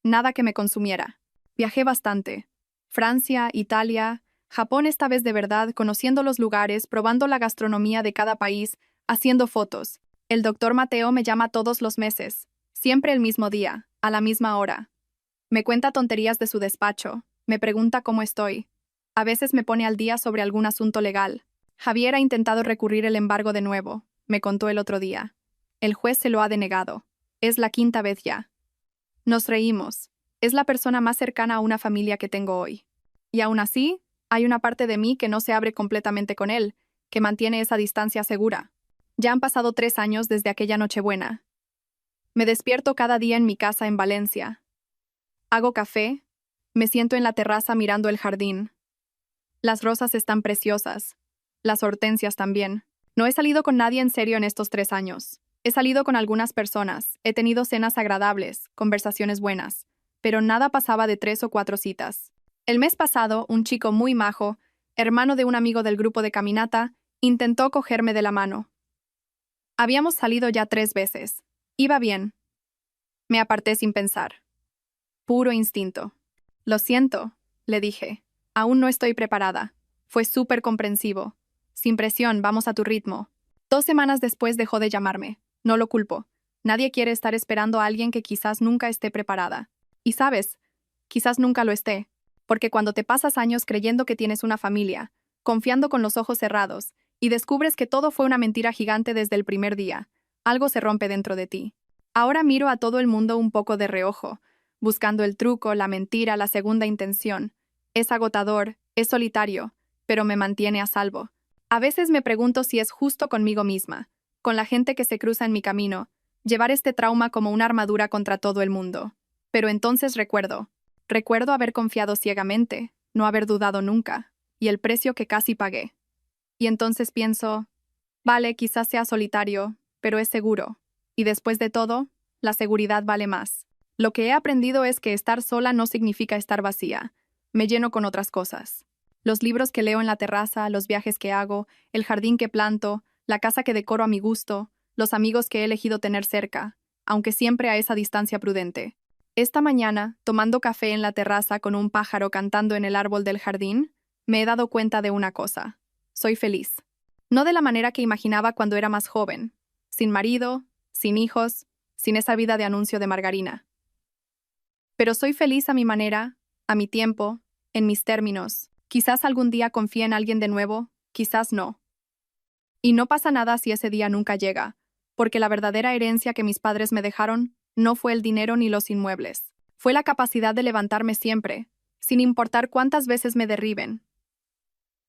Nada que me consumiera. Viajé bastante. Francia, Italia, Japón esta vez de verdad, conociendo los lugares, probando la gastronomía de cada país, haciendo fotos. El doctor Mateo me llama todos los meses, siempre el mismo día, a la misma hora. Me cuenta tonterías de su despacho, me pregunta cómo estoy. A veces me pone al día sobre algún asunto legal. Javier ha intentado recurrir el embargo de nuevo, me contó el otro día. El juez se lo ha denegado. Es la 5ª vez ya. Nos reímos. Es la persona más cercana a una familia que tengo hoy. Y aún así, hay una parte de mí que no se abre completamente con él, que mantiene esa distancia segura. Ya han pasado 3 años desde aquella Nochebuena. Me despierto cada día en mi casa en Valencia. Hago café, me siento en la terraza mirando el jardín. Las rosas están preciosas, las hortensias también. No he salido con nadie en serio en estos 3 años. He salido con algunas personas, he tenido cenas agradables, conversaciones buenas, pero nada pasaba de 3 o 4 citas. El mes pasado, un chico muy majo, hermano de un amigo del grupo de caminata, intentó cogerme de la mano. Habíamos salido ya 3 veces. Iba bien. Me aparté sin pensar. Puro instinto. Lo siento, le dije. Aún no estoy preparada. Fue súper comprensivo. Sin presión, vamos a tu ritmo. 2 semanas después dejó de llamarme. No lo culpo. Nadie quiere estar esperando a alguien que quizás nunca esté preparada. Y sabes, quizás nunca lo esté. Porque cuando te pasas años creyendo que tienes una familia, confiando con los ojos cerrados, y descubres que todo fue una mentira gigante desde el primer día, algo se rompe dentro de ti. Ahora miro a todo el mundo un poco de reojo, buscando el truco, la mentira, la segunda intención. Es agotador, es solitario, pero me mantiene a salvo. A veces me pregunto si es justo conmigo misma, con la gente que se cruza en mi camino, llevar este trauma como una armadura contra todo el mundo. Pero entonces recuerdo haber confiado ciegamente, no haber dudado nunca, y el precio que casi pagué. Y entonces pienso, vale, quizás sea solitario, pero es seguro. Y después de todo, la seguridad vale más. Lo que he aprendido es que estar sola no significa estar vacía. Me lleno con otras cosas. Los libros que leo en la terraza, los viajes que hago, el jardín que planto, la casa que decoro a mi gusto, los amigos que he elegido tener cerca, aunque siempre a esa distancia prudente. Esta mañana, tomando café en la terraza con un pájaro cantando en el árbol del jardín, me he dado cuenta de una cosa. Soy feliz. No de la manera que imaginaba cuando era más joven. Sin marido, sin hijos, sin esa vida de anuncio de margarina. Pero soy feliz a mi manera, a mi tiempo, en mis términos. Quizás algún día confíe en alguien de nuevo, quizás no. Y no pasa nada si ese día nunca llega, porque la verdadera herencia que mis padres me dejaron no fue el dinero ni los inmuebles. Fue la capacidad de levantarme siempre, sin importar cuántas veces me derriben.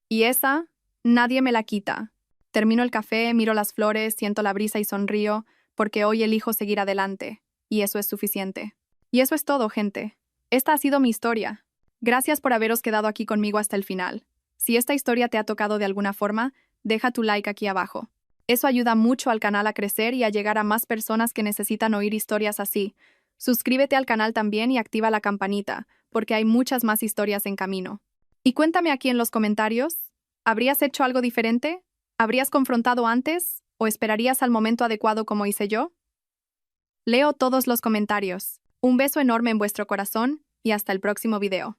Y esa, nadie me la quita. Termino el café, miro las flores, siento la brisa y sonrío, porque hoy elijo seguir adelante, y eso es suficiente. Y eso es todo, gente. Esta ha sido mi historia. Gracias por haberos quedado aquí conmigo hasta el final. Si esta historia te ha tocado de alguna forma, deja tu like aquí abajo. Eso ayuda mucho al canal a crecer y a llegar a más personas que necesitan oír historias así. Suscríbete al canal también y activa la campanita, porque hay muchas más historias en camino. Y cuéntame aquí en los comentarios, ¿habrías hecho algo diferente? ¿Habrías confrontado antes? ¿O esperarías al momento adecuado como hice yo? Leo todos los comentarios. Un beso enorme en vuestro corazón y hasta el próximo video.